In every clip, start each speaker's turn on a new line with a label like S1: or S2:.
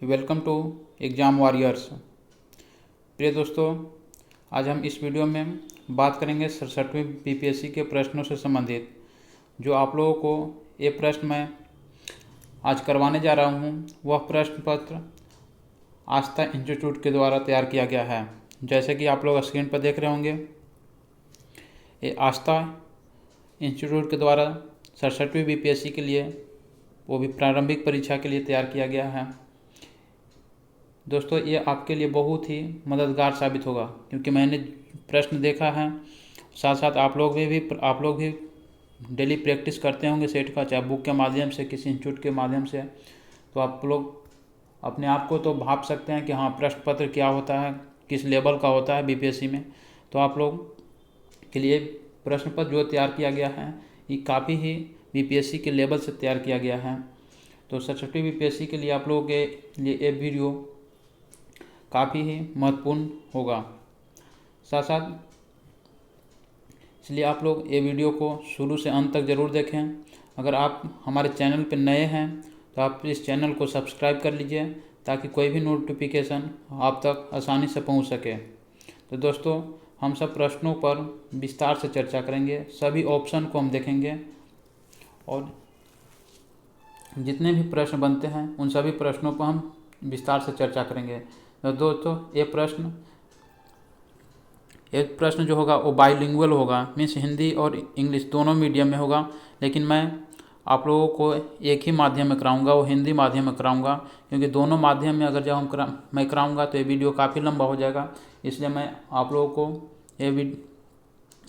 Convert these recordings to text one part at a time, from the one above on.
S1: Welcome to exam warriors. प्रिय दोस्तों, आज हम इस वीडियो में बात करेंगे 67वीं बीपीएससी के प्रश्नों से संबंधित। जो आप लोगों को ये प्रश्न मैं आज करवाने जा रहा हूँ वह प्रश्न पत्र आस्था इंस्टीट्यूट के द्वारा तैयार किया गया है। जैसे कि आप लोग स्क्रीन पर देख रहे होंगे, ये आस्था इंस्टीट्यूट के द्वारा 67वीं बीपीएससी के लिए, वो भी प्रारंभिक परीक्षा के लिए तैयार किया गया है। दोस्तों, ये आपके लिए बहुत ही मददगार साबित होगा, क्योंकि मैंने प्रश्न देखा है, साथ साथ आप लोग भी डेली प्रैक्टिस करते होंगे सेट का, चाहे बुक के माध्यम से, किसी इंस्टीट्यूट के माध्यम से। तो आप लोग अपने आप को तो भाप सकते हैं कि हाँ, प्रश्न पत्र क्या होता है, किस लेवल का होता है बीपीएससी में। तो आप लोग के लिए प्रश्न पत्र जो तैयार किया गया है ये काफ़ी ही बीपीएससी के लेवल से तैयार किया गया है। तो 67वीं बीपीएससी के लिए आप लोगों के लिए ये वीडियो काफ़ी ही महत्वपूर्ण होगा। साथ साथ इसलिए आप लोग ये वीडियो को शुरू से अंत तक ज़रूर देखें। अगर आप हमारे चैनल पर नए हैं तो आप इस चैनल को सब्सक्राइब कर लीजिए, ताकि कोई भी नोटिफिकेशन आप तक आसानी से पहुंच सके। तो दोस्तों, हम सब प्रश्नों पर विस्तार से चर्चा करेंगे, सभी ऑप्शन को हम देखेंगे और जितने भी प्रश्न बनते हैं उन सभी प्रश्नों पर हम विस्तार से चर्चा करेंगे। तो दोस्तों, एक प्रश्न जो होगा वो बाइलिंगुअल होगा, मीन्स हिंदी और इंग्लिश दोनों मीडियम में होगा। लेकिन मैं आप लोगों को एक ही माध्यम में कराऊंगा, वो हिंदी माध्यम में कराऊंगा, क्योंकि दोनों माध्यम में अगर जब मैं कराऊंगा तो ये वीडियो काफ़ी लंबा हो जाएगा। इसलिए मैं आप लोगों को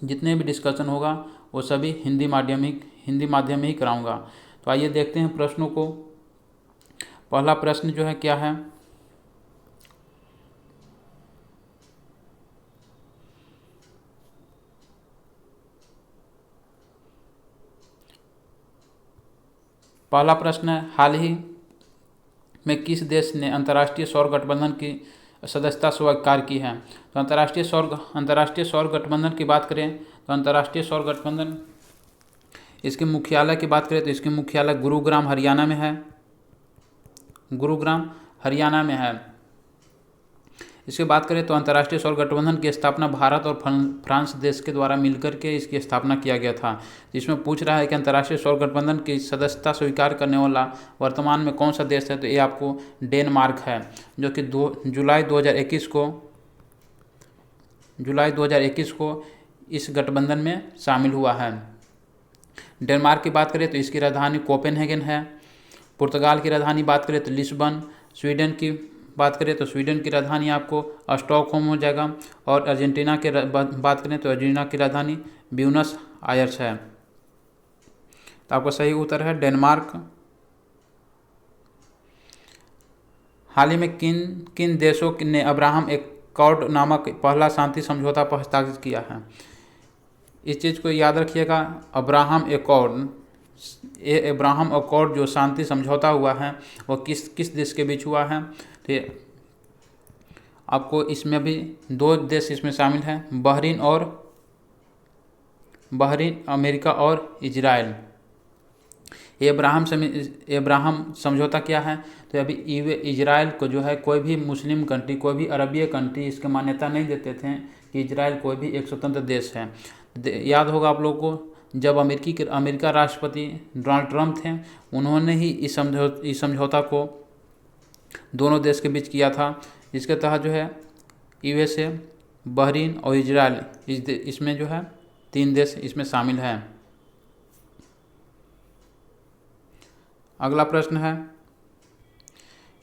S1: जितने भी डिस्कशन होगा वो सभी हिंदी माध्यम में ही कराऊंगा। तो आइए देखते हैं प्रश्नों को। पहला प्रश्न जो है क्या है, पहला प्रश्न है, हाल ही में किस देश ने अंतर्राष्ट्रीय सौर गठबंधन की सदस्यता स्वीकार की है। तो अंतर्राष्ट्रीय सौर गठबंधन की बात करें तो अंतर्राष्ट्रीय सौर गठबंधन, इसके मुख्यालय की बात करें तो इसके मुख्यालय गुरुग्राम हरियाणा में है। इसकी बात करें तो अंतर्राष्ट्रीय सौर गठबंधन की स्थापना भारत और फ्रांस देश के द्वारा मिलकर के इसकी स्थापना किया गया था। जिसमें पूछ रहा है कि अंतर्राष्ट्रीय सौर गठबंधन की सदस्यता स्वीकार करने वाला वर्तमान में कौन सा देश है। तो ये आपको डेनमार्क है, जो कि जुलाई 2021 को इस गठबंधन में शामिल हुआ है। डेनमार्क की बात करें तो इसकी राजधानी कोपेनहेगन है। पुर्तगाल की राजधानी बात करें तो लिस्बन। स्वीडन की बात करें तो स्वीडन की राजधानी आपको स्टॉकहोम हो जाएगा। और अर्जेंटीना की बात करें तो अर्जेंटीना की राजधानी ब्यूनस आयर्स है। तो आपका सही उत्तर है डेनमार्क। हाल ही में किन देशों ने अब्राहम एकॉर्ड नामक पहला शांति समझौता पर हस्ताक्षर किया है। इस चीज़ को याद रखिएगा, अब्राहम एकॉर्ड जो शांति समझौता हुआ है वो किस देश के बीच हुआ है। तो आपको इसमें भी दो देश इसमें शामिल हैं, बहरीन, अमेरिका और इजराइल। ये अब्राहम समझौता क्या है। तो अभी इजराइल को जो है कोई भी मुस्लिम कंट्री, कोई भी अरबीय कंट्री इसकी मान्यता नहीं देते थे कि इजराइल कोई भी एक स्वतंत्र देश है। याद होगा आप लोगों को, जब अमेरिका राष्ट्रपति डोनाल्ड ट्रंप थे, उन्होंने ही इस समझौता को दोनों देश के बीच किया था, जिसके तहत जो है यूएसए, बहरीन और इजराइल इसमें जो है 3 देश इसमें शामिल हैं। अगला प्रश्न है,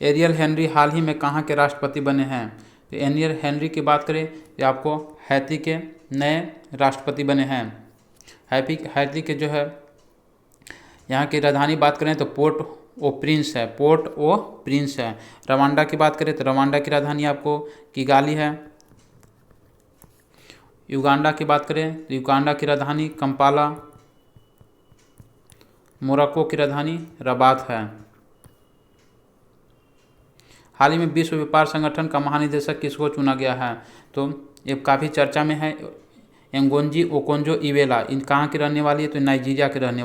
S1: एरियल हेनरी हाल ही में कहाँ के राष्ट्रपति बने हैं। तो एरियल हेनरी की बात करें तो आपको हैती के नए राष्ट्रपति बने हैं। हैती के जो है यहाँ की राजधानी बात करें तो पोर्ट ओ प्रिंस है। रवांडा की बात करें तो रवांडा की राजधानी आपको किगाली है। युगांडा की बात करें तो युगांडा की राजधानी कंपाला। मोरक्को की राजधानी रबात है। हाल ही में विश्व व्यापार संगठन का महानिदेशक किसको चुना गया है। तो ये काफ़ी चर्चा में है, एंगोंजी ओकोंजो इवेला। इन कहाँ की रहने वाली है। तो नाइजीरिया की रहने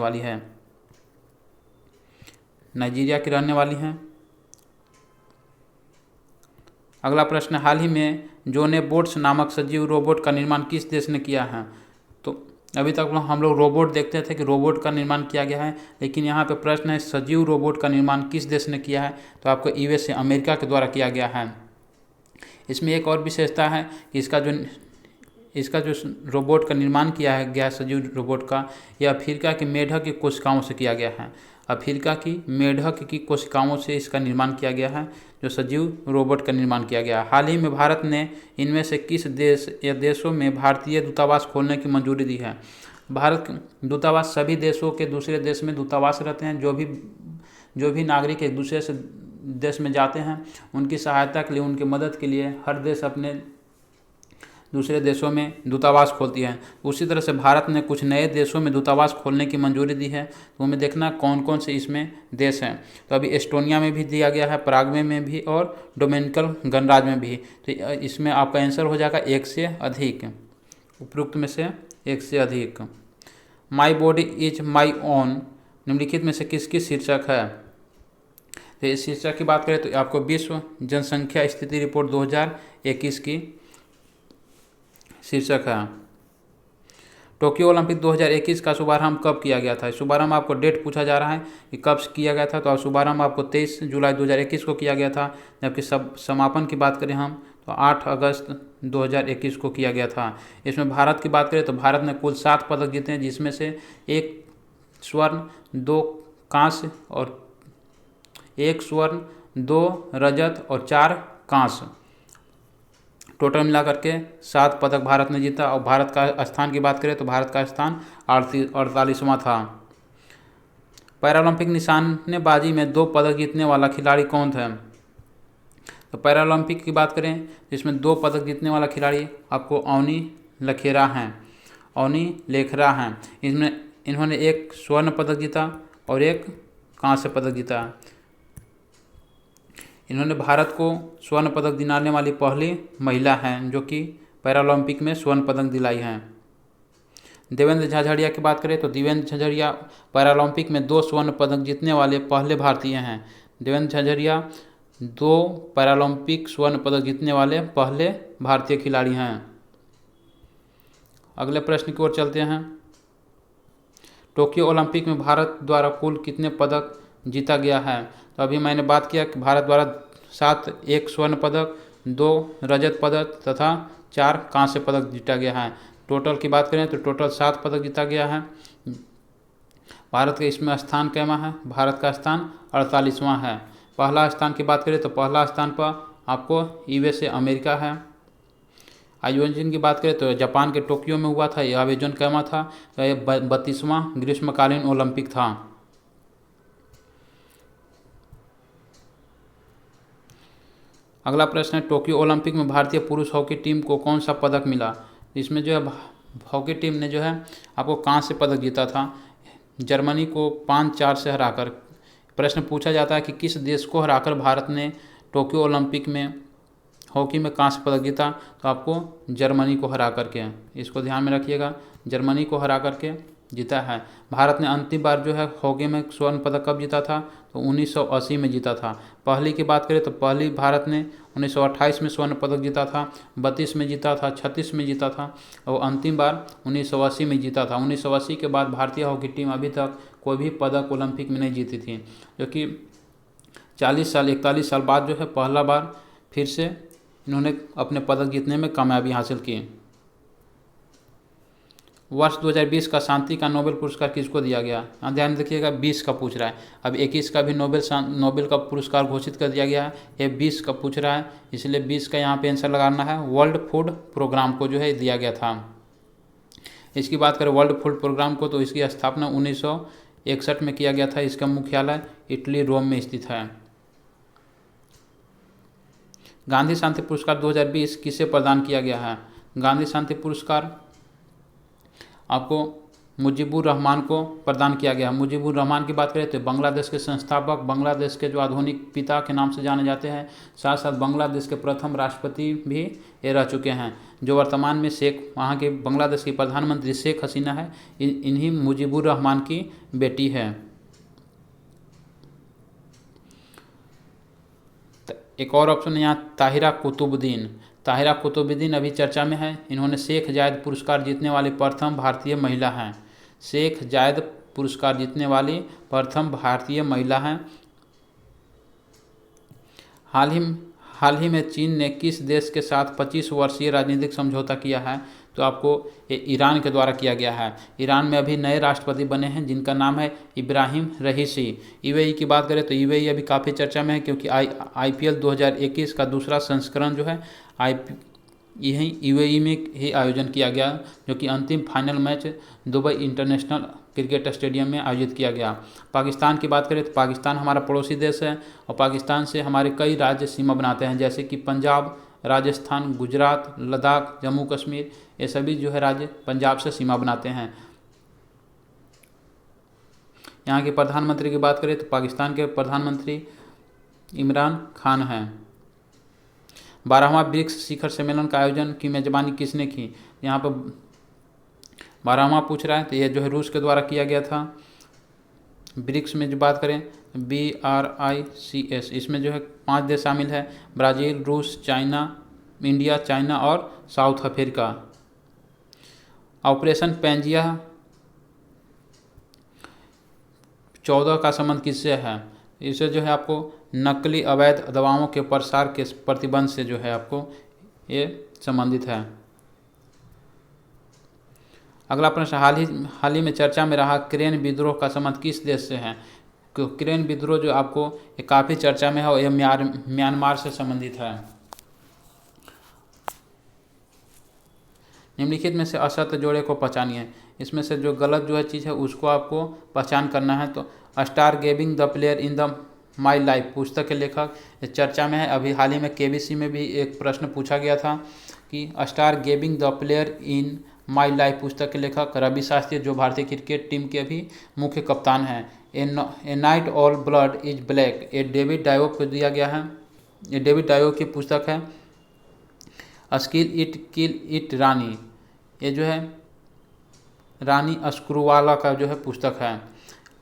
S1: वाली है। अगला प्रश्न, हाल ही में जोनेबोट्स नामक सजीव रोबोट का निर्माण किस देश ने किया है? तो अभी तक हम लोग रोबोट देखते थे कि रोबोट का निर्माण किया गया है, लेकिन यहाँ पे प्रश्न है सजीव रोबोट का निर्माण किस देश ने किया है? तो आपको यूएसए अमेरिका के द्वारा किया गया है। इसमें एक और विशेषता है कि इसका जो रोबोट का निर्माण किया गया सजीव रोबोट का, यह अफ्रीका के मेढक की कोशिकाओं से किया गया है। अफ्रीका की मेढक की कोशिकाओं से इसका निर्माण किया गया है, जो सजीव रोबोट का निर्माण किया गया है। हाल ही में भारत ने इनमें से किस देश या देशों में भारतीय दूतावास खोलने की मंजूरी दी है? भारत दूतावास सभी देशों के दूसरे देश में दूतावास रहते हैं। जो भी नागरिक एक दूसरे से देश में जाते हैं, उनकी सहायता के लिए, उनकी मदद के लिए हर देश अपने दूसरे देशों में दूतावास खोलती है। उसी तरह से भारत ने कुछ नए देशों में दूतावास खोलने की मंजूरी दी है। तो हमें देखना कौन कौन से इसमें देश हैं। तो अभी एस्टोनिया में भी दिया गया है, पराग्वे में भी और डोमिनिकन गणराज्य में भी। तो इसमें आपका आंसर हो जाएगा एक से अधिक, उपरोक्त में से एक से अधिक। My body is my own निम्नलिखित में से किसकी शीर्षक है? तो इस शीर्षक की बात करें तो आपको विश्व जनसंख्या स्थिति रिपोर्ट 2021 की शीर्षक है। टोक्यो ओलंपिक 2021 का शुभारंभ कब किया गया था? शुभारंभ आपको डेट पूछा जा रहा है कि कब किया गया था। तो शुभारंभ आपको 23 जुलाई 2021 को किया गया था, जबकि समापन की बात करें हम तो 8 अगस्त 2021 को किया गया था। इसमें भारत की बात करें तो भारत ने कुल 7 पदक जीते हैं, जिसमें से 1 स्वर्ण, 2 कांस्य और 1 स्वर्ण, 2 रजत और 4 कांस्य, टोटल मिलाकर के 7 पदक भारत ने जीता। और भारत का स्थान की बात करें तो भारत का स्थान 48वां था। पैरालंपिक निशानेबाजी में 2 पदक जीतने वाला खिलाड़ी कौन था? तो पैरालंपिक की बात करें जिसमें 2 पदक जीतने वाला खिलाड़ी आपको अवनी लेखरा हैं। इसमें इन्होंने 1 स्वर्ण पदक जीता और 1 कांस्य पदक जीता। इन्होंने भारत को स्वर्ण पदक दिलाने वाली पहली महिला हैं जो कि पैरालंपिक में स्वर्ण पदक दिलाई हैं। देवेंद्र झाझड़िया की बात करें तो देवेंद्र झाझड़िया पैरालंपिक में 2 स्वर्ण पदक जीतने वाले पहले भारतीय हैं। देवेंद्र झाझड़िया 2 पैरालंपिक स्वर्ण पदक जीतने वाले पहले भारतीय खिलाड़ी हैं। अगले प्रश्न की ओर चलते हैं। टोक्यो ओलंपिक में भारत द्वारा कुल कितने पदक जीता गया है? तो अभी मैंने बात किया कि भारत द्वारा 7, 1 स्वर्ण पदक, 2 रजत पदक तथा 4 कांस्य पदक जीता गया है। टोटल की बात करें तो टोटल 7 पदक जीता गया है। भारत का इसमें स्थान कैमा है? भारत का स्थान 48वां है। पहला स्थान की बात करें तो पहला स्थान पर आपको यूएसए अमेरिका है। आयोजन की बात करें तो जापान के टोक्यो में हुआ था। यह आयोजन कैमा था? तो यह 32वां ग्रीष्मकालीन ओलंपिक था। अगला प्रश्न है, टोक्यो ओलंपिक में भारतीय पुरुष हॉकी टीम को कौन सा पदक मिला? इसमें जो है हॉकी टीम ने जो है आपको कांस्य पदक जीता था, जर्मनी को 5-4 से हराकर। प्रश्न पूछा जाता है कि किस देश को हराकर भारत ने टोक्यो ओलंपिक में हॉकी में कांस्य पदक जीता? तो आपको जर्मनी को हरा करके, इसको ध्यान में रखिएगा, जर्मनी को हरा करके जीता है। भारत ने अंतिम बार जो है हॉकी में स्वर्ण पदक कब जीता था? तो 1980 में जीता था। पहली की बात करें तो पहली भारत ने 1928 में स्वर्ण पदक जीता था, 32 में जीता था, 36 में जीता था और अंतिम बार 1980 में जीता था। 1980 के बाद भारतीय हॉकी टीम अभी तक कोई भी पदक ओलंपिक में नहीं जीती थी, जो कि 41 साल बाद जो है पहला बार फिर से इन्होंने अपने पदक जीतने में कामयाबी हासिल की। वर्ष 2020 का शांति का नोबेल पुरस्कार किसको दिया गया? यहाँ ध्यान रखिएगा, 20 का पूछ रहा है। अब 21 का भी नोबेल का पुरस्कार घोषित कर दिया गया है, ये 20 का पूछ रहा है, इसलिए 20 का यहाँ पे आंसर लगाना है। वर्ल्ड फूड प्रोग्राम को जो है दिया गया था। इसकी बात करें वर्ल्ड फूड प्रोग्राम को तो इसकी स्थापना 1961 में किया गया था। इसका मुख्यालय इटली रोम में स्थित है। गांधी शांति पुरस्कार 2020 किसे प्रदान किया गया है? गांधी शांति पुरस्कार आपको मुजीबुर रहमान को प्रदान किया गया। मुजीबुर रहमान की बात करें तो बांग्लादेश के संस्थापक, बांग्लादेश के जो आधुनिक पिता के नाम से जाने जाते हैं, साथ साथ बांग्लादेश के प्रथम राष्ट्रपति भी ये रह चुके हैं, जो वर्तमान में वहाँ के बांग्लादेश की प्रधानमंत्री शेख हसीना है, इन्हीं मुजीबुर रहमान की बेटी है। एक और ऑप्शन है यहाँ ताहिरा कुतुबुद्दीन। ताहिरा कुतुबुद्दीन अभी चर्चा में है। इन्होंने शेख जायद पुरस्कार जीतने वाली प्रथम भारतीय महिला हैं। शेख जायद पुरस्कार जीतने वाली प्रथम भारतीय महिला हैं। हाल ही में चीन ने किस देश के साथ 25 वर्षीय राजनीतिक समझौता किया है? तो आपको ये ईरान के द्वारा किया गया है। ईरान में अभी नए राष्ट्रपति बने हैं जिनका नाम है इब्राहिम रईसी। यूएई की बात करें तो यूएई अभी काफ़ी चर्चा में है क्योंकि आईपीएल 2021 का दूसरा संस्करण जो है यही यूएई में ही आयोजन किया गया, जो कि अंतिम final match Dubai international cricket stadium में आयोजित किया गया। पाकिस्तान की बात करें तो पाकिस्तान हमारा पड़ोसी देश है और पाकिस्तान से हमारे कई राज्य सीमा बनाते हैं, जैसे कि पंजाब, राजस्थान, गुजरात, लद्दाख, जम्मू कश्मीर, ये सभी जो है राज्य पंजाब से सीमा बनाते हैं। यहाँ के प्रधानमंत्री की बात करें तो पाकिस्तान के प्रधानमंत्री इमरान खान हैं। 12वां ब्रिक्स शिखर सम्मेलन का आयोजन की मेजबानी किसने की? यहाँ पर 12वां पूछ रहा है तो ये जो है रूस के द्वारा किया गया था। ब्रिक्स में जो बात करें BRICS, इसमें जो है 5 देश शामिल है, ब्राज़ील, रूस, इंडिया, चाइना और साउथ अफ्रीका। ऑपरेशन पेंजिया 14 का संबंध किससे है? इसे जो है आपको नकली अवैध दवाओं के प्रसार के प्रतिबंध से जो है आपको ये संबंधित है। अगला प्रश्न, हाल ही में चर्चा में रहा क्रेन विद्रोह का संबंध किस देश से है? क्रेन विद्रोह जो आपको ये काफ़ी चर्चा में है और यह म्यांमार से संबंधित है। निम्नलिखित में से असत्य जोड़े को पहचानिए। इसमें से जो गलत जो है चीज़ है उसको आपको पहचान करना है। तो star gazing the player in the my life पुस्तक के लेखक चर्चा में है। अभी हाल ही में केबीसी में भी एक प्रश्न पूछा गया था कि star gazing the player in my life पुस्तक के लेखक रवि शास्त्री, जो भारतीय क्रिकेट टीम के अभी मुख्य कप्तान हैं। A night all blood is black, ये डेविड डायो को दिया गया है। ये डेविड डायो की पुस्तक है। स्किल इट किल इट रानी, ये जो है रानी अस्क्रूवाला का जो है पुस्तक है।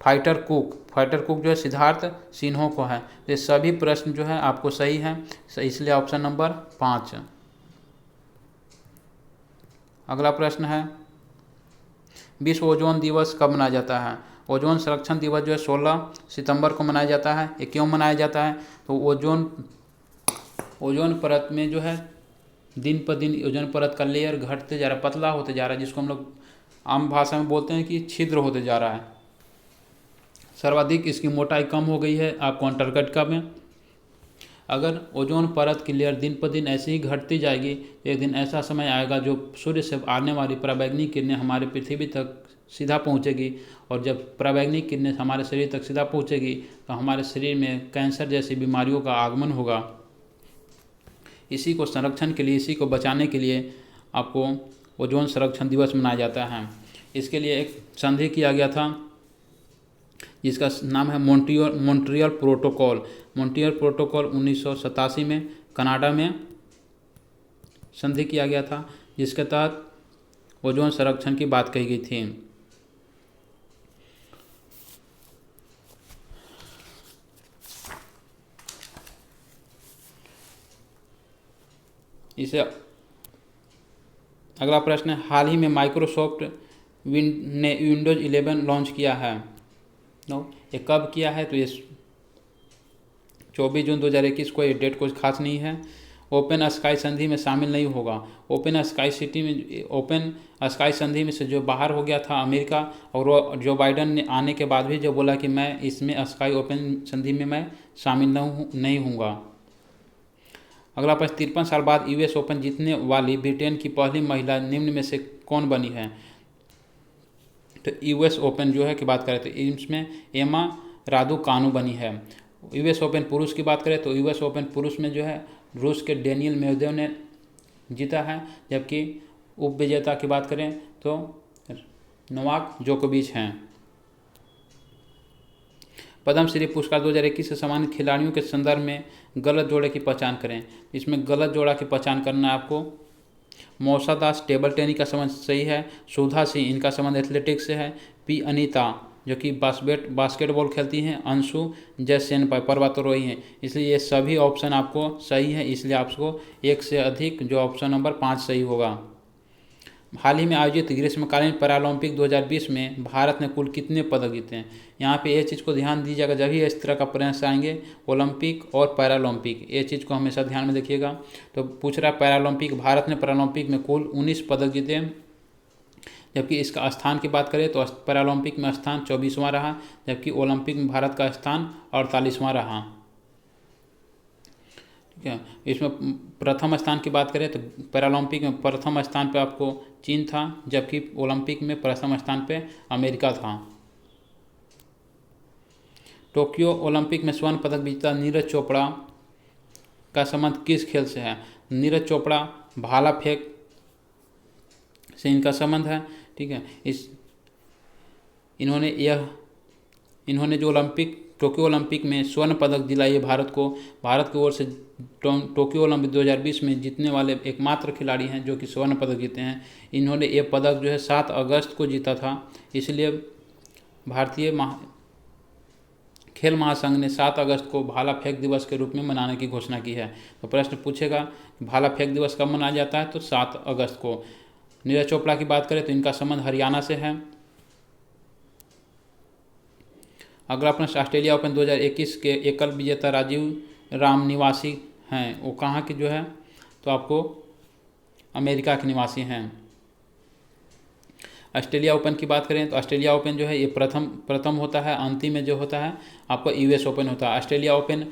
S1: फाइटर कुक जो है सिद्धार्थ सिन्हा को है। ये सभी प्रश्न जो है आपको सही हैं, इसलिए ऑप्शन नंबर 5। अगला प्रश्न है विश्व ओजोन दिवस कब मनाया जाता है? ओजोन संरक्षण दिवस जो है 16 सितंबर को मनाया जाता है। ये क्यों मनाया जाता है? तो ओजोन परत में जो है दिन पर दिन ओजोन परत का लेयर घटते जा रहा है, पतला होते जा रहा है, जिसको हम लोग आम भाषा में बोलते हैं कि छिद्र होते जा रहा है। सर्वाधिक इसकी मोटाई कम हो गई है आपको अंटार्कटिका में। अगर ओजोन परत की लेयर दिन पर दिन ऐसे ही घटती जाएगी, एक दिन ऐसा समय आएगा जो सूर्य से आने वाली पराबैंगनी किरणें हमारे पृथ्वी तक सीधा पहुंचेगी, और जब पराबैंगनी किरणें हमारे शरीर तक सीधा पहुंचेगी तो हमारे शरीर में कैंसर जैसी बीमारियों का आगमन होगा। इसी को संरक्षण के लिए, इसी को बचाने के लिए आपको ओजोन संरक्षण दिवस मनाया जाता है। इसके लिए एक संधि किया गया था जिसका नाम है मॉन्ट्रियल प्रोटोकॉल। मॉन्ट्रियल प्रोटोकॉल 1987 में कनाडा में संधि किया गया था, जिसके तहत ओजोन संरक्षण की बात कही गई थी। इसे अगला प्रश्न है हाल ही में माइक्रोसॉफ्ट ने विंडोज 11 लॉन्च किया है। ये कब किया है? तो ये 24 जून 2021 को। ये डेट कुछ खास नहीं है। ओपन स्काई संधि में शामिल नहीं होगा। ओपन स्काई संधि में से जो बाहर हो गया था अमेरिका, और जो बाइडन ने आने के बाद भी जो बोला कि मैं इसमें स्काई ओपन संधि में मैं शामिल नहीं हूँगा। अगला प्रश्न 53 साल बाद यूएस ओपन जीतने वाली ब्रिटेन की पहली महिला निम्न में से कौन बनी है? तो यूएस ओपन जो है की बात करें तो इसमें एमा रादुकानु बनी है। यूएस ओपन पुरुष की बात करें तो यूएस ओपन पुरुष में जो है रूस के डेनियल मेदवेदेव ने जीता है, जबकि उप विजेता की बात करें तो नोवाक जोकोविच हैं। पद्मश्री पुरस्कार 2021 से सम्मानित खिलाड़ियों के संदर्भ में गलत जोड़े की पहचान करें। इसमें गलत जोड़ा की पहचान करना है आपको। मौसा दास टेबल टेनिस का संबंध सही है। सुधा सिंह इनका संबंध एथलेटिक्स से है। पी अनीता जो कि बास्केटबॉल खेलती हैं अंशु जैसेन पर्वतारोही हैं। इसलिए ये सभी ऑप्शन आपको सही है, इसलिए आपको एक से अधिक जो ऑप्शन नंबर 5 सही होगा। हाल ही में आयोजित ग्रीष्मकालीन पैरालंपिक 2020 में भारत ने कुल कितने पदक जीते हैं। यहाँ पे ये चीज़ को ध्यान दीजिएगा, जब ही इस तरह का प्रश्न आएंगे ओलंपिक और पैरालंपिक, ये चीज़ को हमेशा ध्यान में देखिएगा। तो पूछ रहा है पैरालंपिक, भारत ने पैरालंपिक में कुल 19 पदक जीते, जबकि इसका स्थान की बात करें तो पैरालंपिक में स्थान 24वां रहा, जबकि ओलंपिक में भारत का स्थान 48वां रहा। ठीक है, इसमें प्रथम स्थान की बात करें तो पैरालंपिक में प्रथम स्थान पे आपको चीन था, जबकि ओलंपिक में प्रथम स्थान पे अमेरिका था। टोक्यो ओलंपिक में स्वर्ण पदक विजेता नीरज चोपड़ा का संबंध किस खेल से है। नीरज चोपड़ा भाला फेंक से इनका संबंध है। ठीक है, इन्होंने जो टोक्यो ओलंपिक में स्वर्ण पदक दिलाई है भारत की ओर से टोक्यो ओलंपिक 2020 में जीतने वाले एकमात्र खिलाड़ी हैं जो कि स्वर्ण पदक जीते हैं। इन्होंने ये पदक जो है 7 अगस्त को जीता था, इसलिए भारतीय खेल महासंघ ने 7 अगस्त को भाला फेंक दिवस के रूप में मनाने की घोषणा की है। तो प्रश्न पूछेगा भाला फेंक दिवस कब मनाया जाता है, तो 7 अगस्त को। नीरज चोपड़ा की बात करें तो इनका संबंध हरियाणा से है। अगला प्रश्न, ऑस्ट्रेलिया ओपन 2021 के एकल विजेता राजीव राम निवासी हैं, वो कहाँ के जो है, तो आपको अमेरिका के निवासी हैं। ऑस्ट्रेलिया ओपन की बात करें तो ऑस्ट्रेलिया ओपन जो है ये प्रथम होता है, अंतिम में जो होता है आपको यूएस ओपन होता है। ऑस्ट्रेलिया ओपन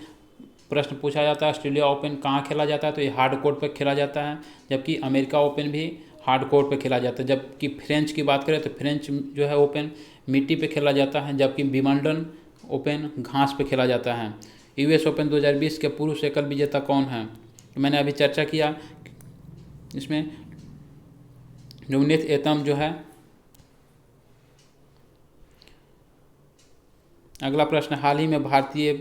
S1: प्रश्न पूछा जाता है ऑस्ट्रेलिया ओपन कहाँ खेला जाता है, तो ये हार्ड कोर्ट पर खेला जाता है, जबकि अमेरिका ओपन भी हार्ड कोर्ट पे खेला जाता है। जबकि फ्रेंच की बात करें तो फ्रेंच जो है ओपन मिट्टी पे खेला जाता है, जबकि विंबलडन ओपन घास पे खेला जाता है। यूएस ओपन 2020 के पुरुष एकल विजेता कौन है, मैंने अभी चर्चा किया, इसमें जोगनेथ एतम जो है। अगला प्रश्न, हाल ही में भारतीय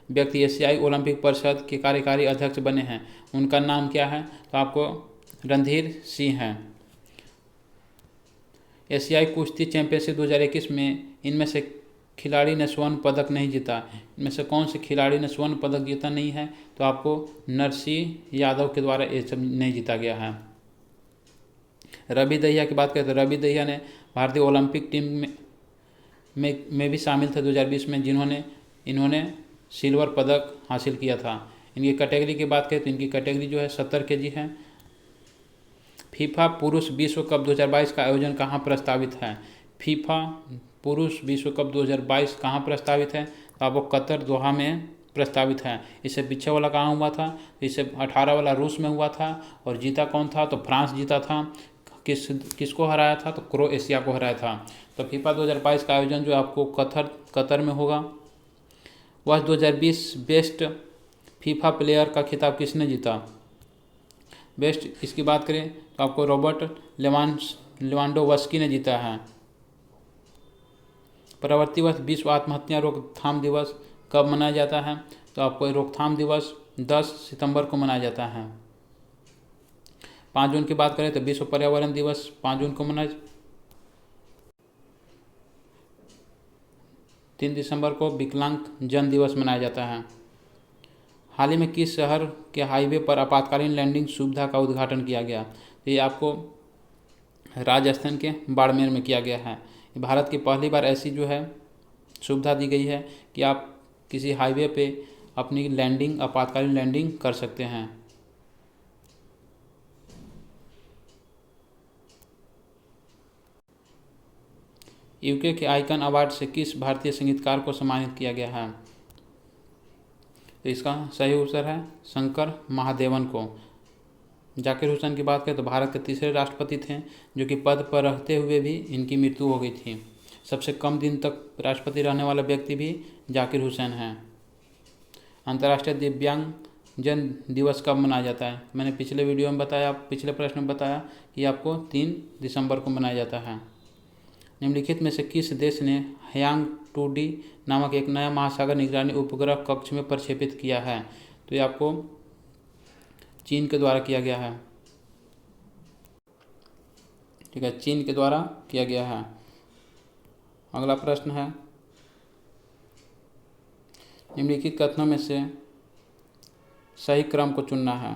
S1: व्यक्ति एशियाई ओलंपिक परिषद के कार्यकारी अध्यक्ष बने हैं, उनका नाम क्या है, तो आपको रणधीर सिंह हैं। एशियाई कुश्ती चैंपियनशिप 2021 में इनमें से खिलाड़ी ने स्वर्ण पदक नहीं जीता, इनमें से कौन से खिलाड़ी ने स्वर्ण पदक जीता नहीं है, तो आपको नरसिंह यादव के द्वारा ये सब नहीं जीता गया है। रवि दहिया की बात करें तो रवि दहिया ने भारतीय ओलंपिक टीम में भी शामिल थे 2020 में, इन्होंने सिल्वर पदक हासिल किया था। इनकी कैटेगरी की बात करें तो इनकी कैटेगरी जो है 70 kg है। फीफा पुरुष विश्व कप 2022 का आयोजन कहाँ प्रस्तावित है। फीफा पुरुष विश्व कप 2022 कहाँ प्रस्तावित है, तो आपको कतर दोहा में प्रस्तावित है। इससे पीछे वाला कहाँ हुआ था, तो इससे 18 वाला रूस में हुआ था, और जीता कौन था, तो फ्रांस जीता था। किसको हराया था, तो क्रोएशिया को हराया था। तो फीफा 2022 का आयोजन जो आपको कतर में होगा। वर्ष 2020 बेस्ट फीफा प्लेयर का खिताब किसने जीता। बेस्ट इसकी बात करें तो आपको रॉबर्ट लेवांडोव्स्की ने जीता है। परवर्ती वर्ष विश्व आत्महत्या रोकथाम दिवस कब मनाया जाता है, तो आपको रोकथाम दिवस 10 सितंबर को मनाया जाता है। 5 जून की बात करें तो विश्व पर्यावरण दिवस 5 जून को मनाया। 3 दिसंबर को विकलांग जन दिवस मनाया जाता है। हाल ही में किस शहर के हाईवे पर आपातकालीन लैंडिंग सुविधा का उद्घाटन किया गया, तो ये आपको राजस्थान के बाड़मेर में किया गया है। भारत की पहली बार ऐसी जो है सुविधा दी गई है कि आप किसी हाईवे पे अपनी आपातकालीन लैंडिंग कर सकते हैं। यूके के आइकन अवार्ड से किस भारतीय संगीतकार को सम्मानित किया गया है, तो इसका सही उत्तर है शंकर महादेवन को। जाकिर हुसैन की बात करें तो भारत के तीसरे राष्ट्रपति थे जो कि पद पर रहते हुए भी इनकी मृत्यु हो गई थी। सबसे कम दिन तक राष्ट्रपति रहने वाला व्यक्ति भी जाकिर हुसैन हैं। अंतर्राष्ट्रीय दिव्यांगजन दिवस कब मनाया जाता है, मैंने पिछले प्रश्न में बताया कि आपको 3 दिसंबर को मनाया जाता है। निम्नलिखित में से किस देश ने हयांग 2D नामक एक नया महासागर निगरानी उपग्रह कक्ष में प्रक्षेपित किया है, तो ये आपको चीन के द्वारा किया गया है। ठीक है, चीन के द्वारा किया गया है। अगला प्रश्न है निम्नलिखित कथनों में से सही क्रम को चुनना है।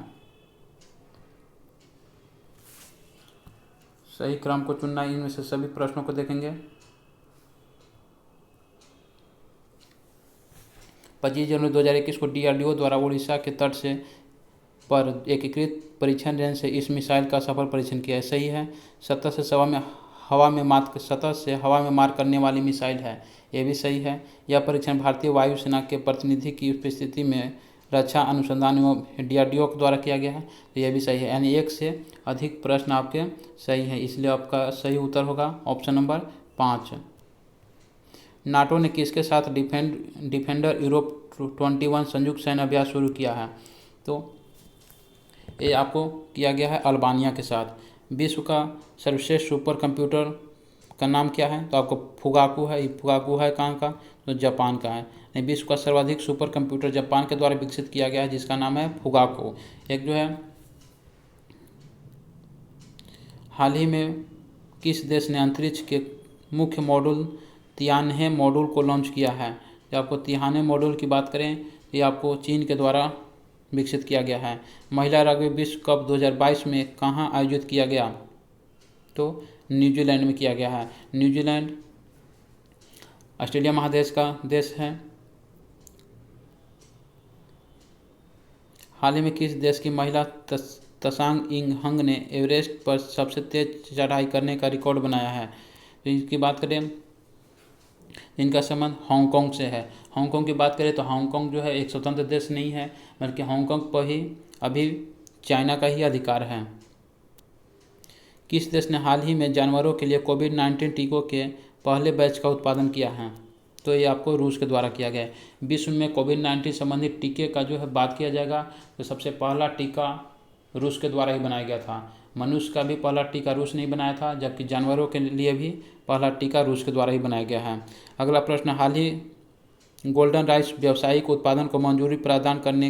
S1: सही क्रम को चुनना, इनमें से सभी प्रश्नों को देखेंगे। 25 जनवरी 2021 को DRDO द्वारा उड़ीसा के तट से पर एकीकृत परीक्षण रेंज से इस मिसाइल का सफल परीक्षण किया है। सही है। सतह से हवा में मार करने वाली मिसाइल है, ये भी सही है। यह परीक्षण भारतीय वायुसेना के प्रतिनिधि की उपस्थिति में रक्षा अनुसंधान एवं DRDO के द्वारा किया गया है, तो यह भी सही है। यानी 1 से अधिक प्रश्न आपके सही हैं, इसलिए आपका सही उत्तर होगा ऑप्शन नंबर 5। नाटो ने किसके साथ डिफेंडर यूरोप 21 संयुक्त सैन्य अभ्यास शुरू किया है? तो ये आपको किया गया है अल्बानिया के साथ। विश्व का सर्वश्रेष्ठ सुपर कंप्यूटर का नाम क्या है? तो आपको फुगाकू है। ये फुगाकू है कहाँ का? तो जापान का है। विश्व का सर्वाधिक सुपर कंप्यूटर जापान के द्वारा विकसित किया गया है, जिसका नाम है फुगाकू। एक जो है हाल ही में किस देश ने अंतरिक्ष के मुख्य मॉड्यूल तियानहे मॉड्यूल को लॉन्च किया है? जब आपको तियानहे मॉड्यूल की बात करें तो ये आपको चीन के द्वारा विकसित किया गया है। महिला रग्बी विश्व कप 2022 में कहाँ आयोजित किया गया? तो न्यूजीलैंड में किया गया है। न्यूजीलैंड ऑस्ट्रेलिया महादेश का देश है। हाल ही में किस देश की महिला त्सांग इंग ने एवरेस्ट पर सबसे तेज चढ़ाई करने का रिकॉर्ड बनाया है? तो इसकी बात करें, इनका संबंध हांगकांग से है। हांगकांग की बात करें तो हांगकांग जो है एक स्वतंत्र देश नहीं है, बल्कि हांगकांग पर ही अभी चाइना का ही अधिकार है। किस देश ने हाल ही में जानवरों के लिए कोविड-19 टीकों के पहले बैच का उत्पादन किया है? तो ये आपको रूस के द्वारा किया गया है। विश्व में कोविड-19 संबंधित टीके का जो है बात किया जाएगा तो सबसे पहला टीका रूस के द्वारा ही बनाया गया था। मनुष्य का भी पहला टीका रूस ने ही बनाया था, जबकि जानवरों के लिए भी पहला टीका रूस के द्वारा ही बनाया गया है। अगला प्रश्न, हाल ही गोल्डन राइस व्यावसायिक उत्पादन को मंजूरी प्रदान करने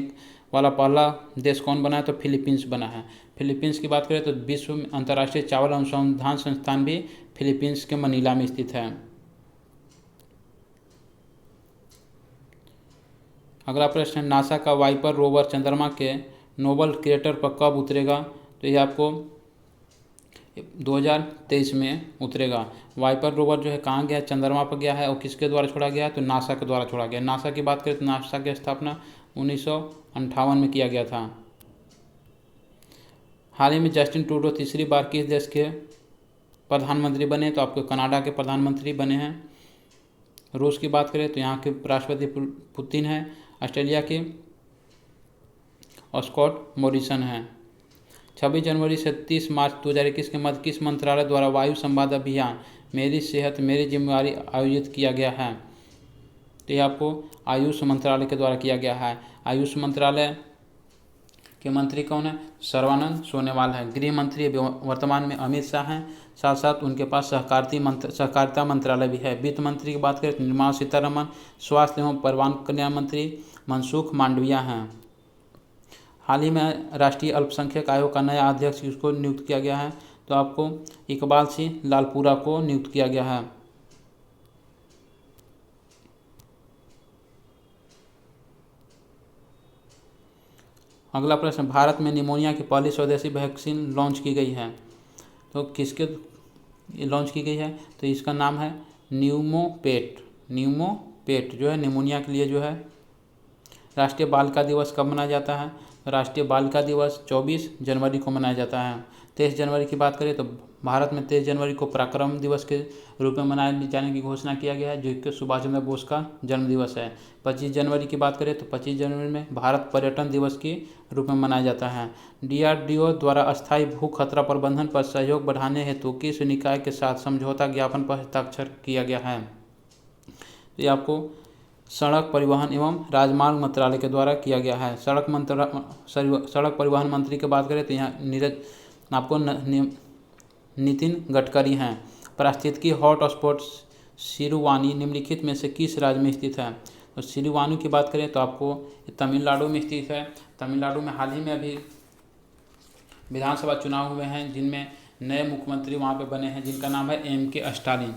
S1: वाला पहला देश कौन बना है? तो फिलीपींस बना है। फिलीपींस की बात करें तो विश्व में अंतर्राष्ट्रीय चावल अनुसंधान संस्थान भी फिलीपींस के मनीला में स्थित है। अगला प्रश्न, नासा का वाइपर रोवर चंद्रमा के नोबल क्रेटर पर कब उतरेगा? तो ये आपको 2023 में उतरेगा। वाइपर रोवर जो है कहाँ गया? चंद्रमा पर गया है। और किसके द्वारा छोड़ा गया है? तो नासा के द्वारा छोड़ा गया। नासा की बात करें तो नासा की स्थापना 1958 में किया गया था। हाल ही में जस्टिन ट्रूडो तीसरी बार किस देश के प्रधानमंत्री बने? तो आपको कनाडा के प्रधानमंत्री बने हैं। रूस की बात करें तो यहाँ के राष्ट्रपति पुतिन है। ऑस्ट्रेलिया के स्कॉट मॉरिसन है। 26 जनवरी से 30 मार्च 2021 के मध्य किस मंत्रालय द्वारा वायु संवाद अभियान मेरी सेहत मेरी जिम्मेदारी आयोजित किया गया है? तो ये आपको आयुष मंत्रालय के द्वारा किया गया है। आयुष मंत्रालय के मंत्री कौन है? सर्बानंद सोनोवाल है। गृह मंत्री वर्तमान में अमित शाह हैं। साथ साथ उनके पास सहकारिता मंत्रालय भी है। वित्त मंत्री की बात करें तो निर्मला सीतारमण। स्वास्थ्य एवं परिवार कल्याण मंत्री मनसुख मांडविया हैं। हाल ही में राष्ट्रीय अल्पसंख्यक आयोग का नया अध्यक्ष किसको नियुक्त किया गया है? तो आपको इकबाल सिंह लालपुरा को नियुक्त किया गया है। अगला प्रश्न, भारत में निमोनिया की पहली स्वदेशी वैक्सीन लॉन्च की गई है, तो किसके लॉन्च की गई है? तो इसका नाम है न्यूमोपेट। न्यूमोपेट जो है निमोनिया के लिए जो है। राष्ट्रीय बालिका दिवस कब मनाया जाता है? राष्ट्रीय बालिका दिवस 24 जनवरी को मनाया जाता है। 23 जनवरी की बात करें तो भारत में 23 जनवरी को पराक्रम दिवस के रूप में मनाए जाने की घोषणा किया गया है, जो कि सुभाष चंद्र बोस का जन्म दिवस है। 25 जनवरी की बात करें तो 25 जनवरी में भारत पर्यटन दिवस के रूप में मनाया जाता है। DRDO द्वारा अस्थायी भू खतरा प्रबंधन पर सहयोग बढ़ाने हेतु किस निकाय के साथ समझौता ज्ञापन पर हस्ताक्षर किया गया है? तो ये आपको सड़क परिवहन एवं राजमार्ग मंत्रालय के द्वारा किया गया है। सड़क परिवहन मंत्री की बात करें तो यहाँ नितिन गडकरी हैं। पारिस्थितिकी हॉटस्पॉट सिरुवानी निम्नलिखित में से किस राज्य में स्थित है? तो सिरुवानी की बात करें तो आपको तमिलनाडु में स्थित है। तमिलनाडु में हाल ही में अभी विधानसभा चुनाव हुए हैं, जिनमें नए मुख्यमंत्री वहाँ पे बने हैं, जिनका नाम है MK स्टालिन।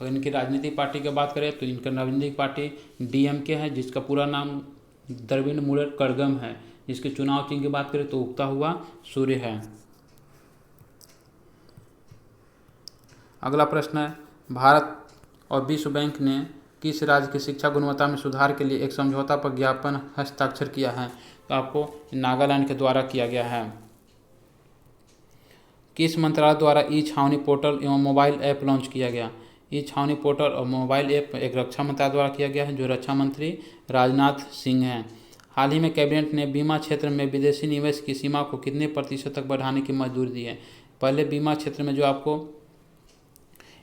S1: अगर इनकी राजनीतिक पार्टी की बात करें तो इनका राजनीतिक पार्टी DMK है, जिसका पूरा नाम द्रविड़ मुनेत्र कड़गम है। जिसके चुनाव चिन्ह की बात करें तो उगता हुआ सूर्य है। अगला प्रश्न है, भारत और विश्व बैंक ने किस राज्य की शिक्षा गुणवत्ता में सुधार के लिए एक समझौता पर ज्ञापन हस्ताक्षर किया है? तो आपको नागालैंड के द्वारा किया गया है। किस मंत्रालय द्वारा ई छावनी पोर्टल एवं मोबाइल ऐप लॉन्च किया गया? ई छावनी पोर्टल और मोबाइल ऐप एक रक्षा मंत्रालय द्वारा किया गया है, जो रक्षा मंत्री राजनाथ सिंह हैं। हाल ही में कैबिनेट ने बीमा क्षेत्र में विदेशी निवेश की सीमा को कितने प्रतिशत तक बढ़ाने की मंजूरी दी है? पहले बीमा क्षेत्र में जो आपको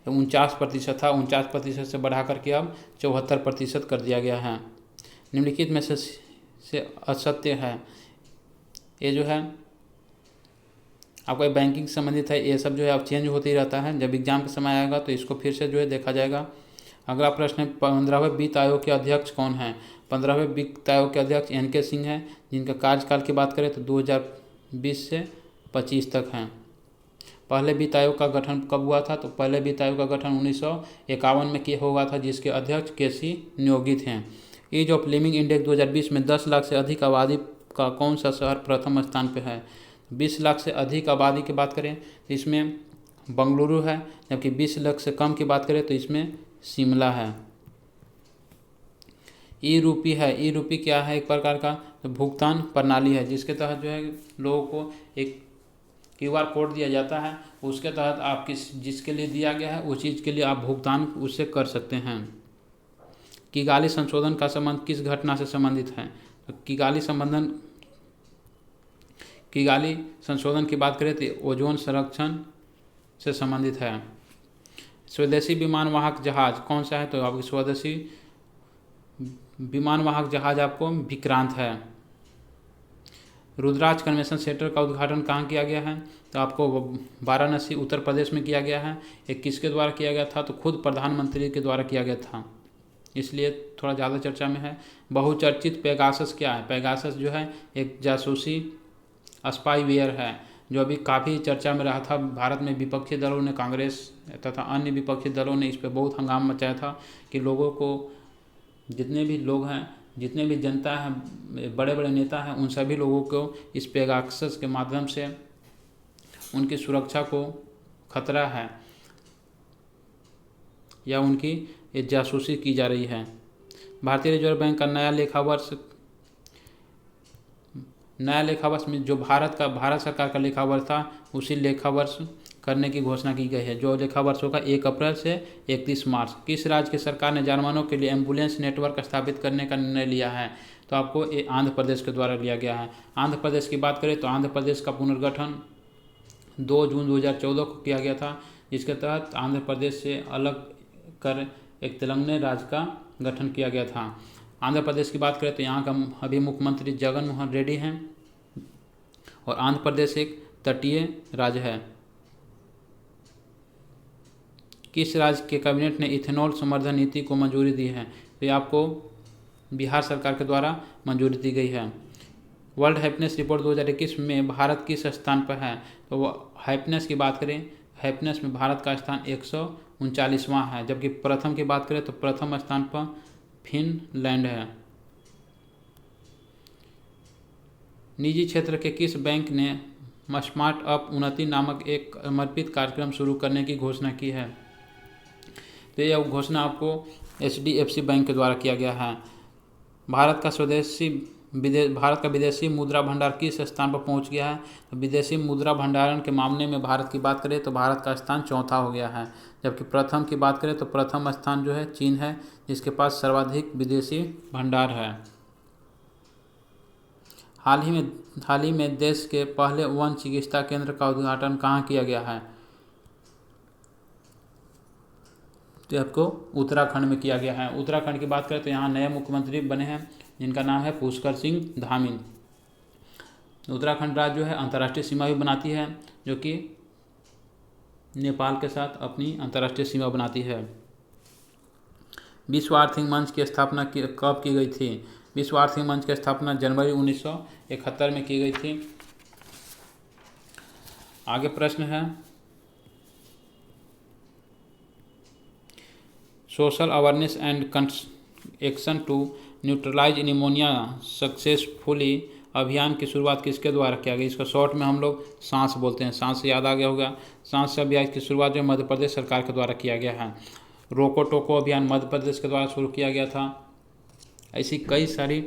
S1: 49% था, 49% से बढ़ा करके अब 74% कर दिया गया है। निम्नलिखित में से असत्य है। ये जो है आपको बैंकिंग से संबंधित है, ये सब जो है अब चेंज होते ही रहता है। जब एग्जाम का समय आएगा तो इसको फिर से जो है देखा जाएगा। अगला प्रश्न है, 15वें वित्त आयोग के अध्यक्ष कौन हैं? 15वें वित्त आयोग के अध्यक्ष NK सिंह हैं, जिनका कार्यकाल की बात करें तो 2020 से 25 तक हैं। पहले वित्त आयोग का गठन कब हुआ था? तो पहले वित्त आयोग का गठन 1951 में किया हुआ था, जिसके अध्यक्ष KC न्योगित हैं। ईज ऑफ लिविंग इंडेक्स 2020 में 10 लाख से अधिक आबादी का कौन सा शहर प्रथम स्थान पर है? 20 लाख से अधिक आबादी की बात करें तो इसमें बंगलुरु है, जबकि 20 लाख से कम की बात करें तो इसमें शिमला है। ई रूपी है। ई रूपी क्या है? एक प्रकार का भुगतान प्रणाली है, जिसके तहत जो है लोगों को एक QR कोड दिया जाता है। उसके तहत आप जिसके लिए दिया गया है उस चीज़ के लिए आप भुगतान उससे कर सकते हैं। किगाली संशोधन का संबंध किस घटना से संबंधित है? तो किगाली संशोधन की बात करें तो ओजोन संरक्षण से संबंधित है। स्वदेशी विमान वाहक जहाज कौन सा है? तो आपकी स्वदेशी विमान वाहक जहाज आपको विक्रांत है। रुद्राक्ष कन्वेंशन सेंटर का उद्घाटन कहाँ किया गया है? तो आपको वाराणसी उत्तर प्रदेश में किया गया है। ये किसके द्वारा किया गया था? तो खुद प्रधानमंत्री के द्वारा किया गया था, इसलिए थोड़ा ज़्यादा चर्चा में है। बहुचर्चित पेगासस क्या है? पेगासस जो है एक जासूसी स्पाईवेयर है, जो अभी काफ़ी चर्चा में रहा था। भारत में विपक्षी दलों ने, कांग्रेस तथा अन्य विपक्षी दलों ने इस पर बहुत हंगामा मचाया था कि लोगों को, जितने भी लोग हैं, जितने भी जनता है, बड़े बड़े नेता हैं, उन सभी लोगों को इस पेगासस के माध्यम से उनकी सुरक्षा को खतरा है या उनकी जासूसी की जा रही है। भारतीय रिजर्व बैंक का नया लेखा वर्ष में जो भारत सरकार का लेखा वर्ष था, उसी लेखा वर्ष करने की घोषणा की गई है, जो लेखा वर्ष होगा 1 अप्रैल से 31 मार्च। किस राज्य की सरकार ने जानवरों के लिए एम्बुलेंस नेटवर्क स्थापित करने का निर्णय लिया है? तो आपको ये आंध्र प्रदेश के द्वारा लिया गया है। आंध्र प्रदेश की बात करें तो आंध्र प्रदेश का पुनर्गठन 2 जून 2014 को किया गया था, जिसके तहत आंध्र प्रदेश से अलग कर एक तेलंगाना राज्य का गठन किया गया था। आंध्र प्रदेश की बात करें तो यहाँ का अभी मुख्यमंत्री जगन मोहन रेड्डी हैं और आंध्र प्रदेश एक तटीय राज्य है। किस राज्य के कैबिनेट ने इथेनॉल संवर्धन नीति को मंजूरी दी है? तो ये आपको बिहार सरकार के द्वारा मंजूरी दी गई है। वर्ल्ड हैप्पीनेस रिपोर्ट 2021 में भारत किस स्थान पर है? तो वो हैप्पीनेस की बात करें, हैप्पीनेस में भारत का स्थान 139वां है, जबकि प्रथम की बात करें तो प्रथम स्थान पर फिनलैंड है। निजी क्षेत्र के किस बैंक ने स्मार्ट अप उन्नति नामक एक समर्पित कार्यक्रम शुरू करने की घोषणा की है? तो यह घोषणा आपको HDFC बैंक के द्वारा किया गया है। भारत का विदेशी मुद्रा भंडार किस स्थान पर पहुंच गया है? तो विदेशी मुद्रा भंडारण के मामले में भारत की बात करें तो भारत का स्थान 4था हो गया है, जबकि प्रथम की बात करें तो प्रथम स्थान जो है चीन है, जिसके पास सर्वाधिक विदेशी भंडार है। हाल ही में देश के पहले वन चिकित्सा केंद्र का उद्घाटन कहाँ किया गया है? तो आपको उत्तराखंड में किया गया है। उत्तराखंड की बात करें तो यहाँ नए मुख्यमंत्री बने हैं, जिनका नाम है पुष्कर सिंह धामी। उत्तराखंड राज्य जो है अंतर्राष्ट्रीय सीमा भी बनाती है, जो कि नेपाल के साथ अपनी अंतर्राष्ट्रीय सीमा बनाती है। विश्व आर्थिक मंच की स्थापना कब की गई थी? विश्व आर्थिक मंच की स्थापना जनवरी 1971 में की गई थी। आगे प्रश्न है, social awareness and action to neutralize pneumonia successfully अभियान की शुरुआत किसके द्वारा किया गया? इसका शॉर्ट में हम लोग सांस बोलते हैं, सांस से याद आ गया होगा। सांस अभियान की शुरुआत जो मध्य प्रदेश सरकार के द्वारा किया गया है। रोको टोको अभियान मध्य प्रदेश के द्वारा शुरू किया गया था। ऐसी कई सारी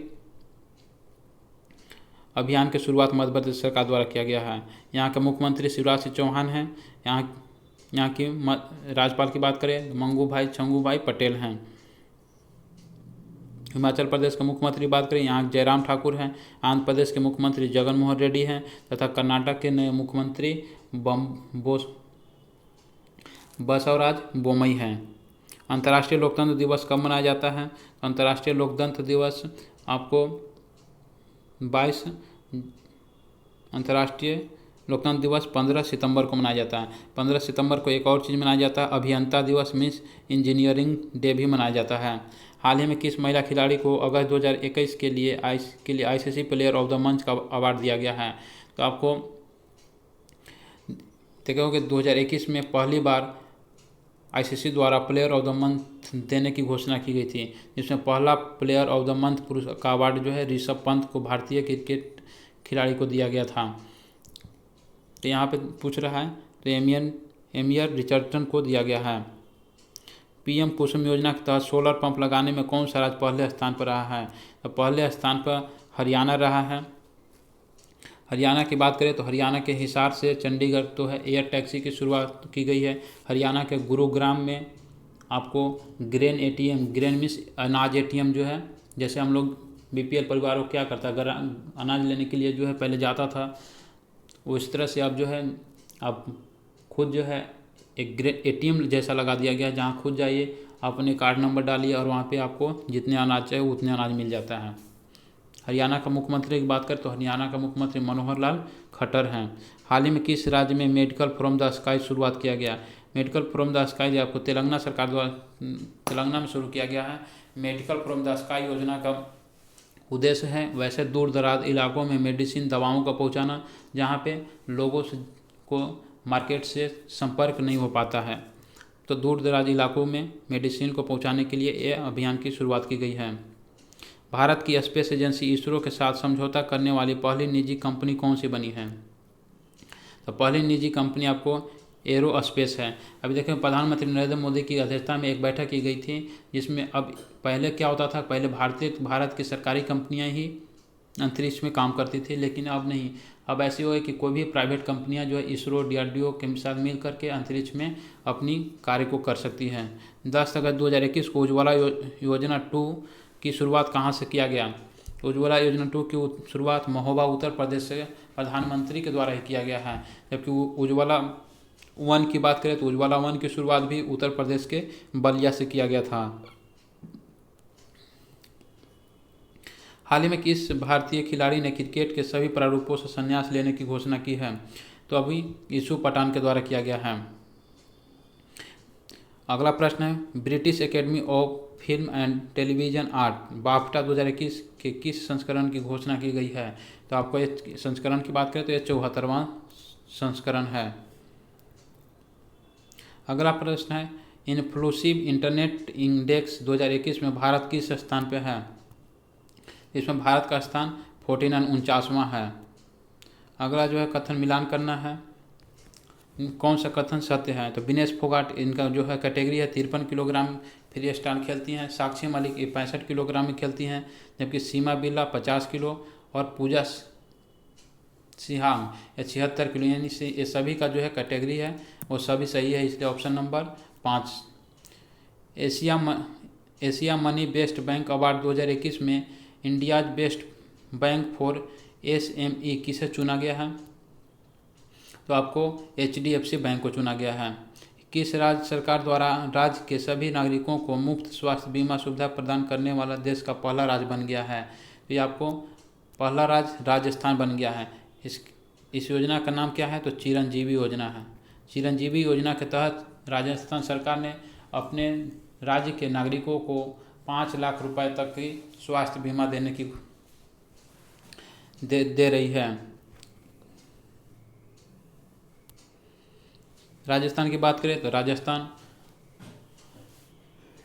S1: अभियान की शुरुआत मध्य प्रदेश सरकार द्वारा किया गया है। यहाँ के मुख्यमंत्री शिवराज सिंह चौहान हैं। यहाँ की राज्यपाल की बात करें मंगू छंगू पटेल हैं। हिमाचल प्रदेश के मुख्यमंत्री बात करें यहाँ जयराम ठाकुर हैं। आंध्र प्रदेश के मुख्यमंत्री जगन मोहन रेड्डी हैं तथा कर्नाटक के नए मुख्यमंत्री बसवराज बोमई हैं। अंतर्राष्ट्रीय लोकतंत्र दिवस कब मनाया जाता है? अंतर्राष्ट्रीय लोकतंत्र दिवस आपको 22 अंतर्राष्ट्रीय लोकतंत्र दिवस 15 सितंबर को मनाया जाता है। 15 सितंबर को एक और चीज़ मनाया जाता है, अभियंता दिवस मीन्स इंजीनियरिंग डे भी मनाया जाता है। हाल ही में किस महिला खिलाड़ी को अगस्त 2021 के लिए ICC player of the month का अवार्ड दिया गया है? तो आपको देखोगे 2021 में पहली बार आईसीसी द्वारा प्लेयर ऑफ द मंथ देने की घोषणा की गई थी, जिसमें पहला प्लेयर ऑफ द मंथ पुरुष का अवार्ड जो है ऋषभ पंत को भारतीय क्रिकेट खिलाड़ी को दिया गया था। तो यहाँ पे पूछ रहा है तो एमियर रिचर्डसन को दिया गया है। पीएम कुसुम योजना के तहत सोलर पंप लगाने में कौन सा राज्य पहले स्थान पर रहा है? तो पहले स्थान पर हरियाणा रहा है। हरियाणा की बात करें तो हरियाणा के हिसार से चंडीगढ़ तो है एयर टैक्सी की शुरुआत की गई है। हरियाणा के गुरुग्राम में आपको ग्रेन एटीएम, ग्रेन मीन्स अनाज एटीएम जो है, जैसे हम लोग बीपीएल परिवारों को क्या करता है, अगर अनाज लेने के लिए जो है पहले जाता था, वो इस तरह से अब जो है आप खुद जो है एक एटीएम जैसा लगा दिया गया है, जहाँ खुद जाइए अपने कार्ड नंबर डालिए और वहाँ पे आपको जितने अनाज चाहिए उतने अनाज मिल जाता है। हरियाणा का मुख्यमंत्री की बात करें तो हरियाणा का मुख्यमंत्री मनोहर लाल खट्टर हैं। हाल ही में किस राज्य में मेडिकल फ्रॉम द स्काई शुरुआत किया गया? मेडिकल फ्रॉम द स्काई आपको तेलंगाना सरकार द्वारा तेलंगाना में शुरू किया गया है। मेडिकल फ्रॉम द स्काई योजना का उद्देश्य है वैसे दूर दराज इलाकों में मेडिसिन दवाओं का पहुंचाना जहां पे लोगों से को मार्केट से संपर्क नहीं हो पाता है। तो दूर दराज इलाकों में मेडिसिन को पहुंचाने के लिए यह अभियान की शुरुआत की गई है। भारत की स्पेस एजेंसी इसरो के साथ समझौता करने वाली पहली निजी कंपनी कौन सी बनी है? तो पहली निजी कंपनी आपको एरोस्पेस है। अभी देखें प्रधानमंत्री नरेंद्र मोदी की अध्यक्षता में एक बैठक की गई थी, जिसमें अब पहले क्या होता था, पहले भारत की सरकारी कंपनियां ही अंतरिक्ष में काम करती थी, लेकिन अब नहीं। अब ऐसी हो है कि कोई भी प्राइवेट कंपनियां जो है इसरो DRDO के साथ मिल करके अंतरिक्ष में अपनी कार्य को कर सकती हैं। 10 अगस्त 2021 को उज्ज्वला योजना 2 की शुरुआत कहाँ से किया गया? उज्ज्वला योजना 2 की शुरुआत महोबा उत्तर प्रदेश से प्रधानमंत्री के द्वारा ही किया गया है। जबकि उज्ज्वला 1 की बात करें तो उज्ज्वला 1 की शुरुआत भी उत्तर प्रदेश के बलिया से किया गया था। हाल ही में किस भारतीय खिलाड़ी ने क्रिकेट के सभी प्रारूपों से संन्यास लेने की घोषणा की है? तो अभी ईशू पठान के द्वारा किया गया है। अगला प्रश्न है British academy of film and television art BAFTA 2021 के किस संस्करण की घोषणा की गई है? तो आपको इस संस्करण की बात करें तो यह 74वां संस्करण है। अगला प्रश्न है इन्क्लूसिव इंटरनेट इंडेक्स 2021 में भारत किस स्थान पर है? इसमें भारत का स्थान 49वां है। अगला जो है कथन मिलान करना है, कौन सा कथन सत्य है? तो विनेश फोगाट इनका जो है कैटेगरी है 53 किलोग्राम फ्री स्टाइल खेलती हैं। साक्षी मलिक 65 किलोग्राम में खेलती हैं, जबकि सीमा बिरला 50 किलो और पूजा सिहाम 76 किलो, यानी ये सभी का जो है कैटेगरी है वो सभी सही है, इसलिए option number 5। Asia money best bank award 2021 में India's best bank for SME किसे चुना गया है? तो आपको HDFC बैंक को चुना गया है। किस राज्य सरकार द्वारा राज्य के सभी नागरिकों को मुफ्त स्वास्थ्य बीमा सुविधा प्रदान करने वाला देश का पहला राज्य बन गया है? तो ये आपको पहला राज्य राजस्थान बन गया है। इस योजना का नाम क्या है? तो चिरंजीवी योजना है। चिरंजीवी योजना के तहत राजस्थान सरकार ने अपने राज्य के नागरिकों को 5 लाख रुपए तक की स्वास्थ्य बीमा देने की दे रही है। राजस्थान की बात करें तो राजस्थान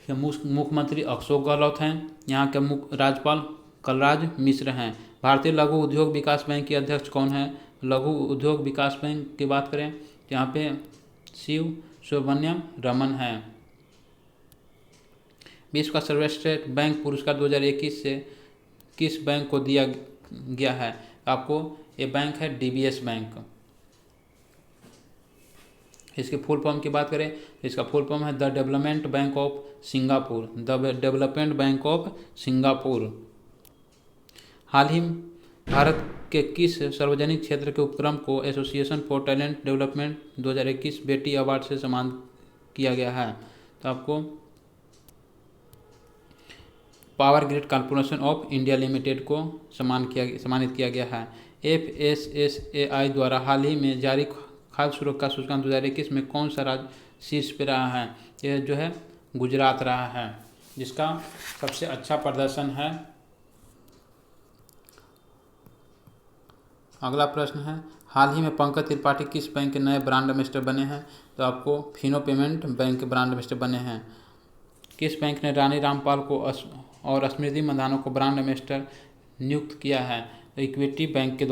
S1: के मुख्यमंत्री अशोक गहलोत हैं। यहाँ के राज्यपाल कलराज मिश्र हैं। भारतीय लघु उद्योग विकास बैंक के अध्यक्ष कौन है? लघु उद्योग विकास बैंक की बात करें तो यहाँ पे शिव सुब्रमण्यम रमन है। विश्व का सर्वश्रेष्ठ बैंक पुरस्कार 2021 से किस बैंक को दिया गया है? आपको ये बैंक है DBS बैंक। इसके फुल फॉर्म की बात करें तो इसका फुल फॉर्म है the development bank of Singapore. The development bank of Singapore. हाल ही भारत के किस सार्वजनिक क्षेत्र के उपक्रम को एसोसिएशन फॉर टैलेंट डेवलपमेंट 2021 बेटी अवार्ड से सम्मानित किया गया है? तो आपको power grid corporation of India limited को सम्मानित किया गया है। FSSAI द्वारा हाल ही में जारी खाद्य सुरक्षा सूचकांक 2021 में कौन सा राज्य शीर्ष पे रहा है? यह जो है गुजरात रहा है, जिसका सबसे अच्छा प्रदर्शन है। अगला प्रश्न है, हाल ही में पंकज त्रिपाठी किस बैंक के नए ब्रांड एम्बेसडर बने हैं? तो आपको फिनो पेमेंट बैंक के ब्रांड एम्बेसडर बने हैं। किस बैंक ने रानी रामपाल को और स्मृति मंधाना को ब्रांड एम्बेसडर नियुक्त किया है? तो इक्विटी बैंक के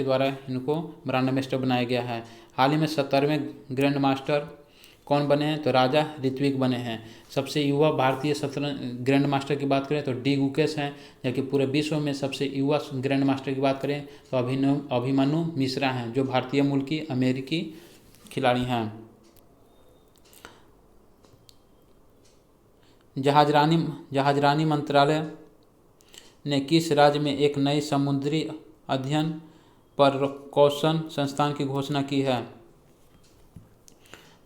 S1: द्वारा इनको ब्रांड एम्बेसडर बनाया गया है। हाल ही में 17वें ग्रैंड मास्टर कौन बने हैं? तो राजा ऋत्विक बने हैं। सबसे युवा भारतीय ग्रैंड मास्टर की बात करें तो डी गुकेश हैं, जबकि पूरे विश्व में सबसे युवा ग्रैंड मास्टर की बात करें तो अभिमन्यु मिश्रा हैं, जो भारतीय मूल की अमेरिकी खिलाड़ी हैं। जहाजरानी मंत्रालय ने किस राज्य में एक नई समुद्री अध्ययन प्रकौशल संस्थान की घोषणा की है?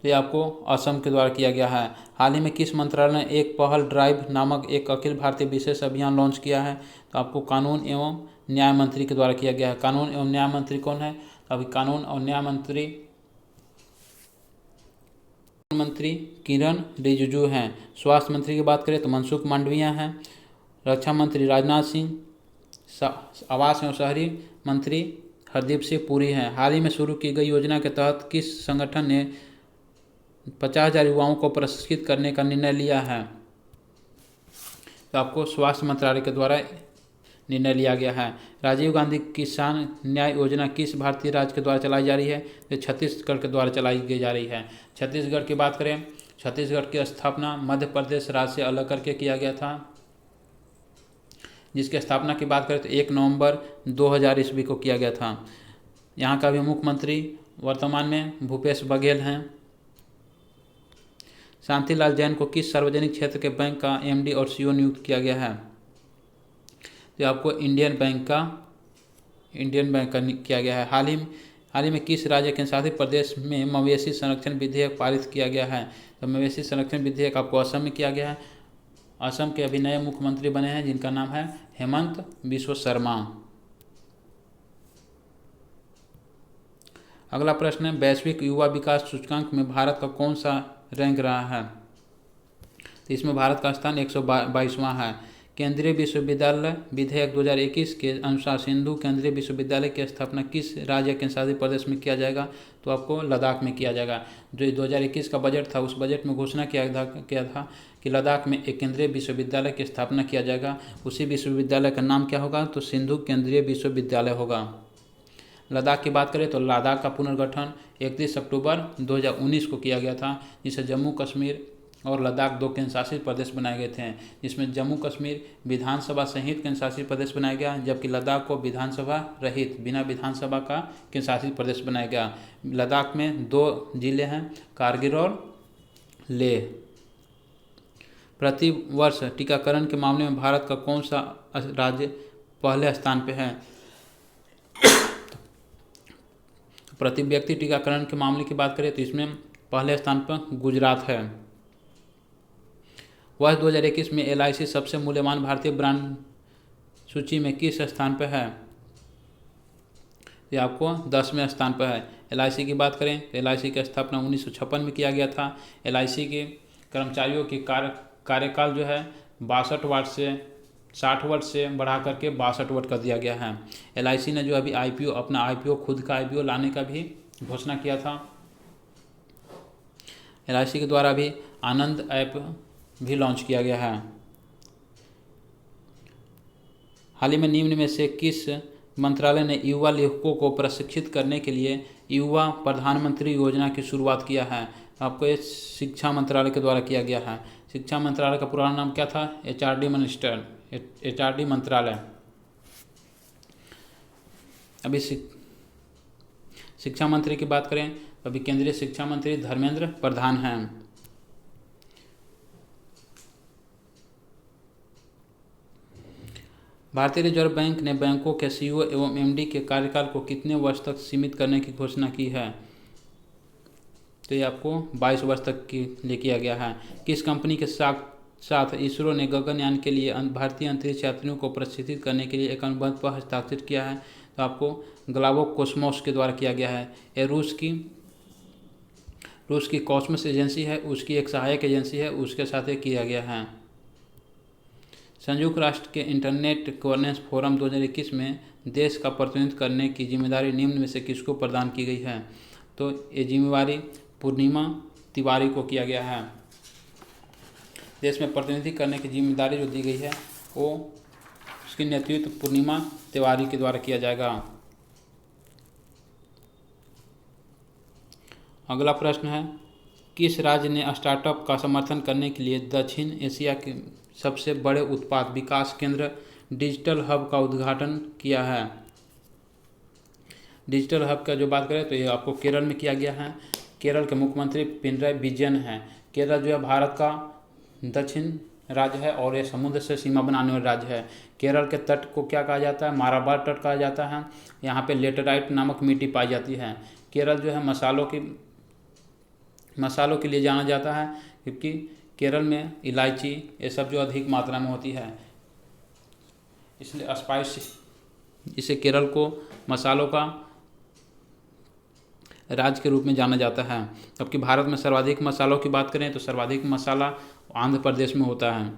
S1: तो ये आपको असम के द्वारा किया गया है। हाल ही में किस मंत्रालय ने एक पहल ड्राइव नामक एक अखिल भारतीय विशेष अभियान लॉन्च किया है? तो आपको कानून एवं न्याय मंत्री के द्वारा किया गया है। कानून एवं न्याय मंत्री कौन है? अभी कानून और न्याय मंत्री किरण रिजिजू हैं। स्वास्थ्य मंत्री की बात करें तो मनसुख मांडविया हैं। रक्षा मंत्री राजनाथ सिंह, आवास एवं शहरी मंत्री हरदीप सिंह पुरी हैं। हाल ही में शुरू की गई योजना के तहत किस संगठन ने 50,000 युवाओं को प्रशिक्षित करने का निर्णय लिया है? तो आपको स्वास्थ्य मंत्रालय के द्वारा निर्णय लिया गया है। राजीव गांधी किसान न्याय योजना किस भारतीय राज्य के द्वारा चलाई जा रही है? तो छत्तीसगढ़ के द्वारा चलाई जा रही है। छत्तीसगढ़ की बात करें, छत्तीसगढ़ की स्थापना मध्य प्रदेश राज्य से अलग करके किया गया था, जिसकी स्थापना की बात करें तो 1 नवंबर 2000 ईस्वी को किया गया था। यहाँ का भी मुख्यमंत्री वर्तमान में भूपेश बघेल हैं। शांतिलाल जैन को किस सार्वजनिक क्षेत्र के बैंक का MD और CEO नियुक्त किया गया है? तो आपको इंडियन बैंक का किया गया है। हाल ही में किस राज्य के शासित प्रदेश में मवेशी संरक्षण विधेयक पारित किया गया है? तो मवेशी संरक्षण विधेयक आपको असम में किया गया है। असम के अभी नए मुख्यमंत्री बने हैं, जिनका नाम है हेमंत बिस्वा शर्मा। अगला प्रश्न है, वैश्विक युवा विकास सूचकांक में भारत का कौन सा रैंक रहा है? तो इसमें भारत का स्थान 122वां है। केंद्रीय विश्वविद्यालय विधेयक 2021 के अनुसार सिंधु केंद्रीय विश्वविद्यालय की स्थापना किस राज्य के शासित प्रदेश में किया जाएगा? तो आपको लद्दाख में किया जाएगा। जो 2021 का बजट था, उस बजट में घोषणा किया था कि लद्दाख में एक केंद्रीय विश्वविद्यालय की स्थापना किया जाएगा। उसी विश्वविद्यालय का नाम क्या होगा? तो सिंधु केंद्रीय विश्वविद्यालय होगा। लद्दाख की बात करें तो लद्दाख का पुनर्गठन 31 अक्टूबर 2019 को किया गया था, जिसे जम्मू कश्मीर और लद्दाख 2 केंद्र शासित प्रदेश बनाए गए थे, जिसमें जम्मू कश्मीर विधानसभा सहित केंद्र शासित प्रदेश बनाया गया, जबकि लद्दाख को विधानसभा रहित बिना विधानसभा का केंद्र शासित प्रदेश बनाया गया। लद्दाख में 2 जिले हैं, कारगिल और लेह। प्रति वर्ष टीकाकरण के मामले में भारत का कौन सा राज्य पहले स्थान पर है? प्रति व्यक्ति टीकाकरण के मामले की बात करें तो इसमें पहले स्थान पर गुजरात है। वर्ष 2021 में LIC सबसे मूल्यवान भारतीय ब्रांड सूची में किस स्थान पर है? ये आपको 10वें स्थान पर है। LIC की बात करें तो LIC की स्थापना 1956 में किया गया था। LIC के कर्मचारियों की कार्यकाल जो है 62 वर्ष से 60 वर्ष से बढ़ा करके 62 वर्ष कर दिया गया है। LIC ने जो अभी अपना IPO खुद का IPO लाने का भी घोषणा किया था। LIC के द्वारा भी आनंद ऐप भी लॉन्च किया गया है। हाल ही में निम्न में से किस मंत्रालय ने युवा लेखकों को प्रशिक्षित करने के लिए युवा प्रधानमंत्री योजना की शुरुआत किया है? आपको ये शिक्षा मंत्रालय के द्वारा किया गया है। शिक्षा मंत्रालय का पुराना नाम क्या था? HRD मंत्रालय। अभी शिक्षा मंत्री की बात करें तो अभी केंद्रीय शिक्षा मंत्री धर्मेंद्र प्रधान हैं। भारतीय रिजर्व बैंक ने बैंकों के CEO एवं MD के कार्यकाल को कितने वर्ष तक सीमित करने की घोषणा की है? तो ये आपको 22 वर्ष तक के लिए किया गया है। किस कंपनी के साथ इसरो ने गगनयान के लिए भारतीय अंतरिक्ष यात्रियों को प्रशिक्षित करने के लिए एक अनुबंध पर हस्ताक्षर किया है? तो आपको ग्लाबो कॉस्मोस के द्वारा किया गया है। ये रूस की कॉस्मोस एजेंसी है, उसकी एक सहायक एजेंसी है, उसके साथ ये किया गया है। संयुक्त राष्ट्र के इंटरनेट गवर्नेंस फोरम 2021 में देश का प्रतिनिधित्व करने की जिम्मेदारी निम्न में से किसको प्रदान की गई है? तो ये जिम्मेदारी पूर्णिमा तिवारी को किया गया है। देश में प्रतिनिधित्व करने की जिम्मेदारी जो दी गई है वो उसकी नेतृत्व पूर्णिमा तिवारी के द्वारा किया जाएगा। अगला प्रश्न है, किस राज्य ने स्टार्टअप का समर्थन करने के लिए दक्षिण एशिया के सबसे बड़े उत्पाद विकास केंद्र डिजिटल हब का उद्घाटन किया है? डिजिटल हब का जो बात करें तो ये आपको केरल में किया गया है। केरल के मुख्यमंत्री पिनराई विजयन हैं। केरल जो है भारत का दक्षिण राज्य है और ये समुद्र से सीमा बनाने वाला राज्य है। केरल के तट को क्या कहा जाता है? मालाबार तट कहा जाता है। यहाँ पे लेटेराइट नामक मिट्टी पाई जाती है। केरल जो है मसालों के लिए जाना जाता है, क्योंकि केरल में इलायची ये सब जो अधिक मात्रा में होती है, इसलिए स्पाइस इसे केरल को मसालों का राज्य के रूप में जाना जाता है। जबकि भारत में सर्वाधिक मसालों की बात करें तो सर्वाधिक मसाला आंध्र प्रदेश में होता है।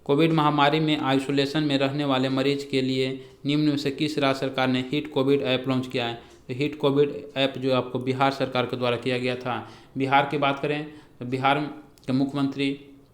S1: कोविड महामारी में आइसोलेशन में रहने वाले मरीज के लिए निम्न में से किस राज्य सरकार ने हिट कोविड ऐप लॉन्च किया है? तो हिट कोविड ऐप जो आपको बिहार सरकार के द्वारा किया गया था। बिहार की बात करें तो बिहार के मुख्यमंत्री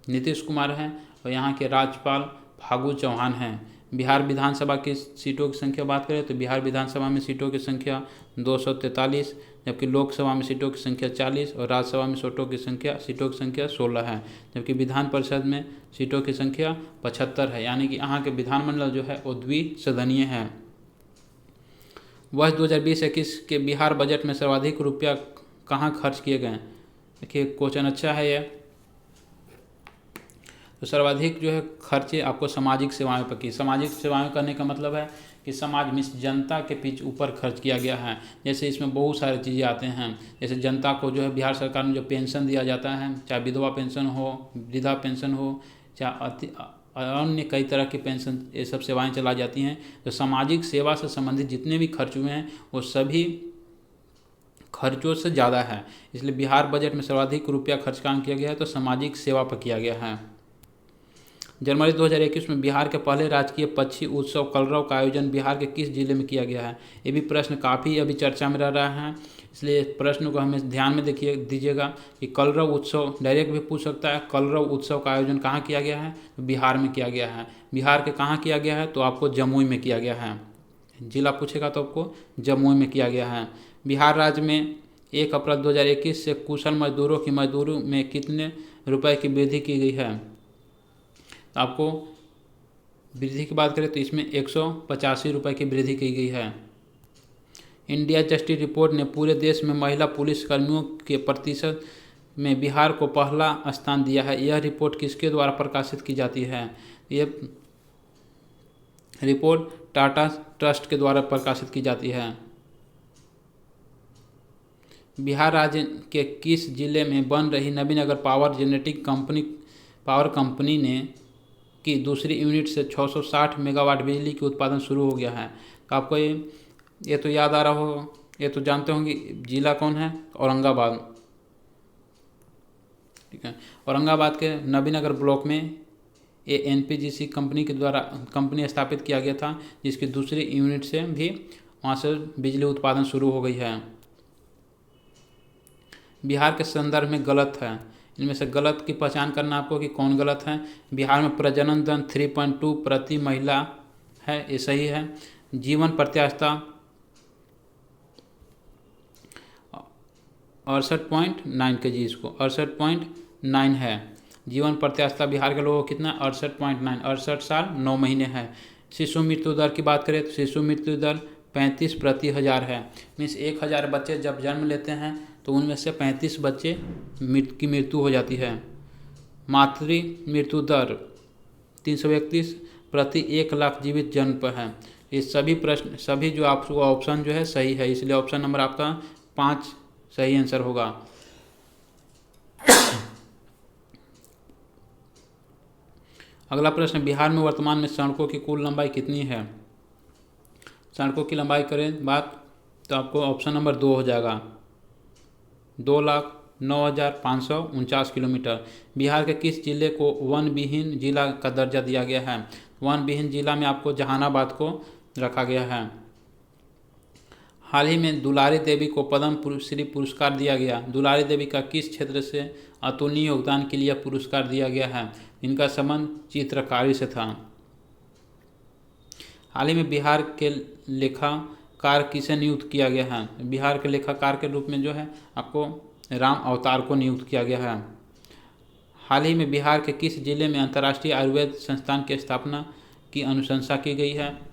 S1: नीतीश कुमार हैं और यहाँ के राज्यपाल फागू चौहान हैं। बिहार विधानसभा की सीटों की संख्या बात करें तो बिहार विधानसभा में सीटों की संख्या 243, जबकि लोकसभा में सीटों की संख्या 40 और राज्यसभा में सीटों की संख्या 16 है। जबकि विधान परिषद में सीटों की संख्या 75 है, यानी कि यहाँ के विधानमंडल जो है वो द्विसदनीय है। वर्ष 2020-21 के बिहार बजट में सर्वाधिक रुपया कहाँ खर्च किए गए? देखिए क्वेश्चन अच्छा है ये। तो सर्वाधिक जो है खर्चे आपको सामाजिक सेवाओं पर की। सामाजिक सेवाएं करने का मतलब है कि समाज में जनता के पीछे ऊपर खर्च किया गया है। जैसे इसमें बहुत सारी चीज़ें आते हैं, जैसे जनता को जो है बिहार सरकार में जो पेंशन दिया जाता है, चाहे विधवा पेंशन हो, वृद्धा पेंशन हो, चाहे अन्य कई तरह की पेंशन, ये सब सेवाएं चलाई जाती हैं। तो सामाजिक सेवा से संबंधित जितने भी खर्च हुए हैं वो सभी खर्चों से ज़्यादा है। इसलिए बिहार बजट में सर्वाधिक रुपया खर्च काम किया गया है तो सामाजिक सेवा पर किया गया है। जनवरी 2021 में बिहार के पहले राजकीय पक्षी उत्सव कलरव का आयोजन बिहार के किस जिले में किया गया है? ये भी प्रश्न काफ़ी अभी चर्चा में रह रहा है, इसलिए प्रश्न को हमें ध्यान में दीजिएगा कि कलरव उत्सव डायरेक्ट भी पूछ सकता है। कलरव उत्सव का आयोजन कहाँ किया गया है? तो बिहार में किया गया है। बिहार के कहाँ किया गया है? तो आपको जमुई में किया गया है। जिला पूछेगा तो आपको जमुई में किया गया है। बिहार राज्य में 1 अप्रैल 2021 से कुशल मजदूरों की मजदूरी में कितने रुपए की वृद्धि की गई है? तो आपको वृद्धि की बात करें तो इसमें 185 रुपये की वृद्धि की गई है। इंडिया जस्टिस रिपोर्ट ने पूरे देश में महिला पुलिसकर्मियों के प्रतिशत में बिहार को पहला स्थान दिया है। यह रिपोर्ट किसके द्वारा प्रकाशित की जाती है? यह रिपोर्ट टाटा ट्रस्ट के द्वारा प्रकाशित की जाती है। बिहार राज्य के किस जिले में बन रही नवीनगर पावर कंपनी ने की दूसरी यूनिट से 660 मेगावाट बिजली की उत्पादन शुरू हो गया है? तो आपको ये तो याद आ रहा होगा, ये तो जानते होंगे, जिला कौन है? औरंगाबाद। ठीक है, औरंगाबाद के नवीनगर ब्लॉक में ये NPGC कंपनी स्थापित किया गया था, जिसकी दूसरी यूनिट से भी वहाँ से बिजली उत्पादन शुरू हो गई है। बिहार के संदर्भ में गलत है, इनमें से गलत की पहचान करना आपको कि कौन गलत है। बिहार में प्रजनन दर 3.2 प्रति महिला है, ये सही है। जीवन प्रत्याशा 68.9 kg, इसको 68.9 है। जीवन प्रत्याशा बिहार के लोगों को कितना 68.9, 68 साल 9 महीने है। शिशु मृत्यु दर की बात करें तो शिशु मृत्यु दर 35 प्रति 1000 है। मीन्स 1000 बच्चे जब जन्म लेते हैं तो उनमें से 35 बच्चे की मृत्यु हो जाती है। मातृ मृत्यु दर 331 प्रति 1 लाख जीवित जन्म पर है। ये सभी प्रश्न, सभी जो आपको ऑप्शन जो है सही है, इसलिए ऑप्शन नंबर आपका 5 सही आंसर होगा। अगला प्रश्न, बिहार में वर्तमान में सड़कों की कुल लंबाई कितनी है? सड़कों की लंबाई करें बात तो आपको ऑप्शन नंबर 2 हो जाएगा, 2,09,549 किलोमीटर। बिहार के किस जिले को वन विहीन जिला का दर्जा दिया गया है? वन विहीन जिला में आपको जहानाबाद को रखा गया है। हाल ही में दुलारी देवी को पद्म श्री पुरस्कार दिया गया। दुलारी देवी का किस क्षेत्र से अतुलनीय योगदान के लिए पुरस्कार दिया गया है? इनका संबंध चित्रकारी से था। हाल ही में बिहार के लेखाकार किसे नियुक्त किया गया है? बिहार के लेखाकार के रूप में जो है आपको राम अवतार को नियुक्त किया गया है। हाल ही में बिहार के किस जिले में अंतर्राष्ट्रीय आयुर्वेद संस्थान की स्थापना की अनुशंसा की गई है?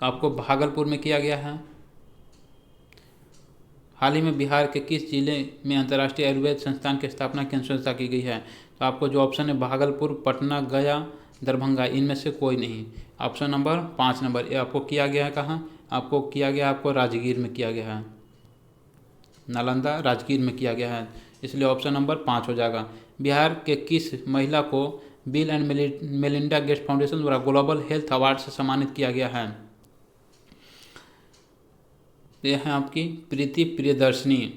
S1: तो आपको भागलपुर में किया गया है। हाल ही में बिहार के किस जिले में अंतर्राष्ट्रीय आयुर्वेद संस्थान की स्थापना की अनुशंसा की गई है? तो आपको जो ऑप्शन है भागलपुर, पटना, गया, दरभंगा, इनमें से कोई नहीं। ऑप्शन नंबर 5 नंबर ये आपको किया गया है। कहाँ आपको किया गया? आपको राजगीर में किया गया है, नालंदा राजगीर में किया गया है, इसलिए ऑप्शन नंबर 5 हो जाएगा। बिहार के किस महिला को bill and Melinda Gates foundation द्वारा ग्लोबल हेल्थ अवार्ड से सम्मानित किया गया है? यह है आपकी प्रीति प्रियदर्शनी।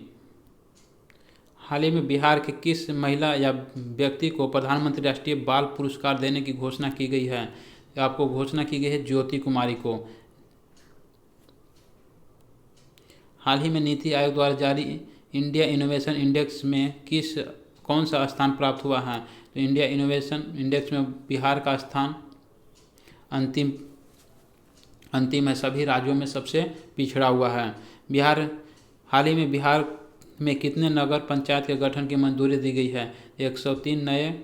S1: हाल ही में बिहार के किस महिला या व्यक्ति को प्रधानमंत्री राष्ट्रीय बाल पुरस्कार देने की घोषणा की गई है? आपको घोषणा की गई है ज्योति कुमारी को। हाल ही में नीति आयोग द्वारा जारी इंडिया इनोवेशन इंडेक्स में कौन सा स्थान प्राप्त हुआ है? तो इंडिया इनोवेशन इंडेक्स में बिहार का स्थान अंतिम है, सभी राज्यों में सबसे पिछड़ा हुआ है। हाल ही में बिहार में कितने नगर पंचायत के गठन की मंजूरी दी गई है? 103 नए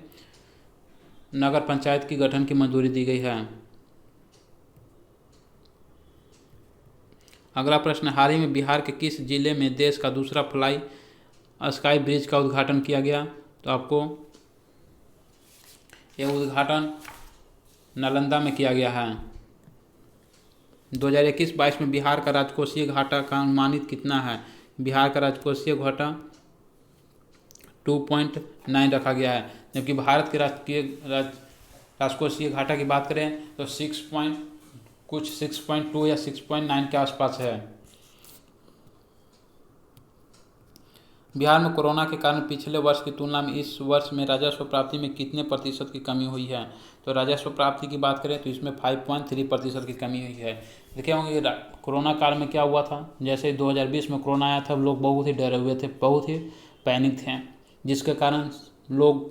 S1: नगर पंचायत की गठन की मंजूरी दी गई है। अगला प्रश्न, हाल ही में बिहार के किस जिले में देश का दूसरा फ्लाई स्काई ब्रिज का उद्घाटन किया गया? तो आपको यह उद्घाटन नालंदा में किया गया है। 2021-22 में बिहार का राजकोषीय घाटा का अनुमानित कितना है? बिहार का राजकोषीय घाटा 2.9 रखा गया है, जबकि भारत के राजकोषीय घाटा की बात करें तो 6.2 या 6.9 के आसपास है। बिहार में कोरोना के कारण पिछले वर्ष की तुलना में इस वर्ष में राजस्व प्राप्ति में कितने प्रतिशत की कमी हुई है? तो राजस्व प्राप्ति की बात करें तो इसमें 5.3% की कमी हुई है। देखिए होंगे कोरोना काल में क्या हुआ था, जैसे 2020 में कोरोना आया था, लोग बहुत ही डरे हुए थे, बहुत ही पैनिक थे, जिसके कारण लोग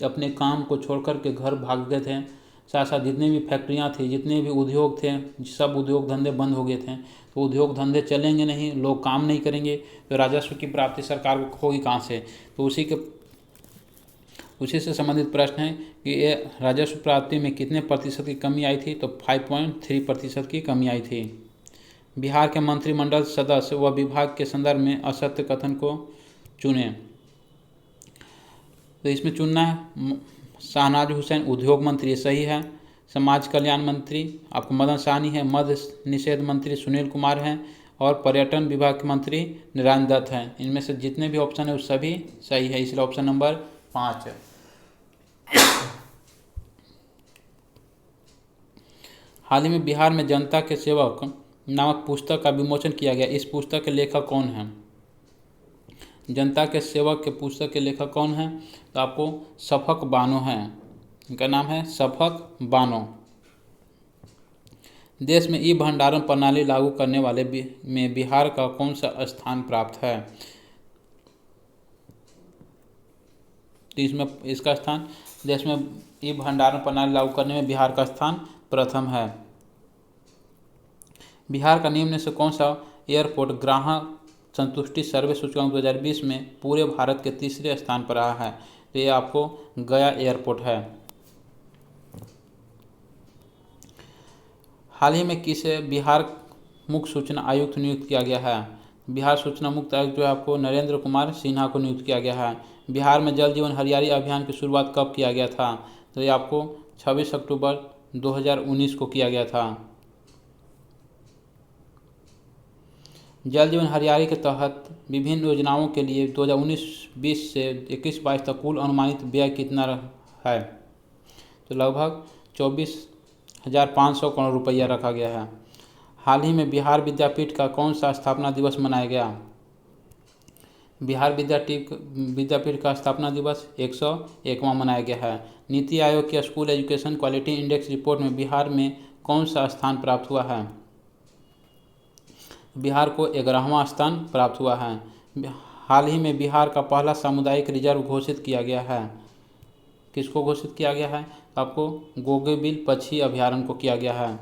S1: अपने काम को छोड़ कर के घर भाग गए थे। साथ साथ जितनी भी फैक्ट्रियाँ थी, जितने भी उद्योग थे, सब उद्योग धंधे बंद हो गए थे। तो उद्योग धंधे चलेंगे नहीं, लोग काम नहीं करेंगे, तो राजस्व की प्राप्ति सरकार को होगी कहाँ से? तो उसी से संबंधित प्रश्न है कि ये राजस्व प्राप्ति में कितने प्रतिशत की कमी आई थी? तो 5.3% की कमी आई थी। बिहार के मंत्रिमंडल सदस्य व विभाग के संदर्भ में असत्य कथन को चुने। तो इसमें चुनना है शाहनवाज हुसैन उद्योग मंत्री, सही है। समाज कल्याण मंत्री आपको मदन सहनी है। मद्य निषेध मंत्री सुनील कुमार हैं और पर्यटन विभाग के मंत्री नारायण दत्त हैं। इनमें से जितने भी ऑप्शन है वो सभी सही है, इसलिए ऑप्शन नंबर 5 है। हाल ही में बिहार में जनता के सेवक नामक पुस्तक का विमोचन किया गया। इस पुस्तक के लेखक कौन हैं? जनता के सेवक के पुस्तक के लेखक कौन हैं? तो आपको शफक बानो हैं, इनका नाम है शफक बानो। देश में ई भंडारण प्रणाली लागू करने वाले में बिहार का कौन सा स्थान प्राप्त है? तो इसमें इसका स्थान देश में ई भंडारण प्रणाली लागू करने में बिहार का स्थान प्रथम है। बिहार का निम्न में से कौन सा एयरपोर्ट ग्राहक संतुष्टि सर्वे सूचकांक 2020 में पूरे भारत के तीसरे स्थान पर रहा है? तो ये आपको गया एयरपोर्ट है। हाल ही में किसे बिहार मुख्य सूचना आयुक्त नियुक्त किया गया है? बिहार सूचना मुख्य आयुक्त जो है आपको नरेंद्र कुमार सिन्हा को नियुक्त किया गया है। बिहार में जल जीवन हरियाली अभियान की शुरुआत कब किया गया था? तो ये आपको 26 अक्टूबर 2019 को किया गया था। जल जीवन हरियाली के तहत विभिन्न योजनाओं के लिए 2019-20 से 21-22 तक कुल अनुमानित व्यय कितना है? तो लगभग 24,500 करोड़ रुपया रखा गया है। हाल ही में बिहार विद्यापीठ का कौन सा स्थापना दिवस मनाया गया? बिहार विद्यापीठ का स्थापना दिवस 101वां मनाया गया है। नीति आयोग की school education quality index report में बिहार में कौन सा स्थान प्राप्त हुआ है? बिहार को 11वां स्थान प्राप्त हुआ है। हाल ही में बिहार का पहला सामुदायिक रिजर्व घोषित किया गया है। किसको घोषित किया गया है? आपको गोगेबिल पक्षी अभयारण्य को किया गया है।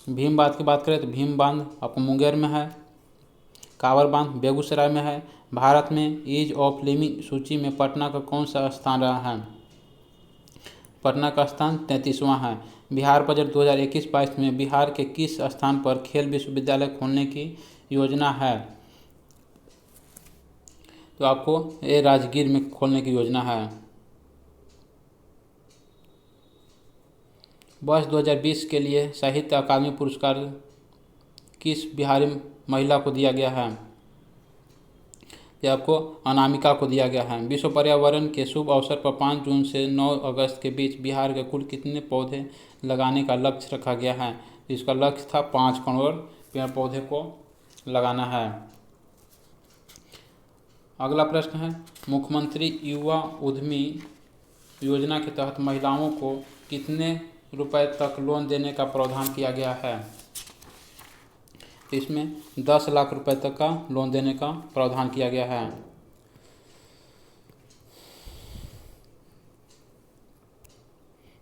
S1: भीम बांध की बात करें तो भीम बांध आपको मुंगेर में है। कांवर बांध बेगूसराय में है। भारत में ईज ऑफ लिविंग सूची में पटना का कौन सा स्थान रहा है? पटना का स्थान 33वां है। बिहार बजट 2021-22 में बिहार के किस स्थान पर खेल विश्वविद्यालय खोलने की योजना है? तो आपको ये राजगीर में खोलने की योजना है। वर्ष 2020 के लिए साहित्य अकादमी पुरस्कार किस बिहारी महिला को दिया गया है? यह आपको अनामिका को दिया गया है। विश्व पर्यावरण के शुभ अवसर पर 5 जून से 9 अगस्त के बीच बिहार के कुल कितने पौधे लगाने का लक्ष्य रखा गया है? इसका लक्ष्य था 5 करोड़ पेड़ पौधे को लगाना है। अगला प्रश्न है, मुख्यमंत्री युवा उद्यमी योजना के तहत महिलाओं को कितने रुपए तक लोन देने का प्रावधान किया गया है? इसमें 10 लाख रुपए तक का लोन देने का प्रावधान किया गया है।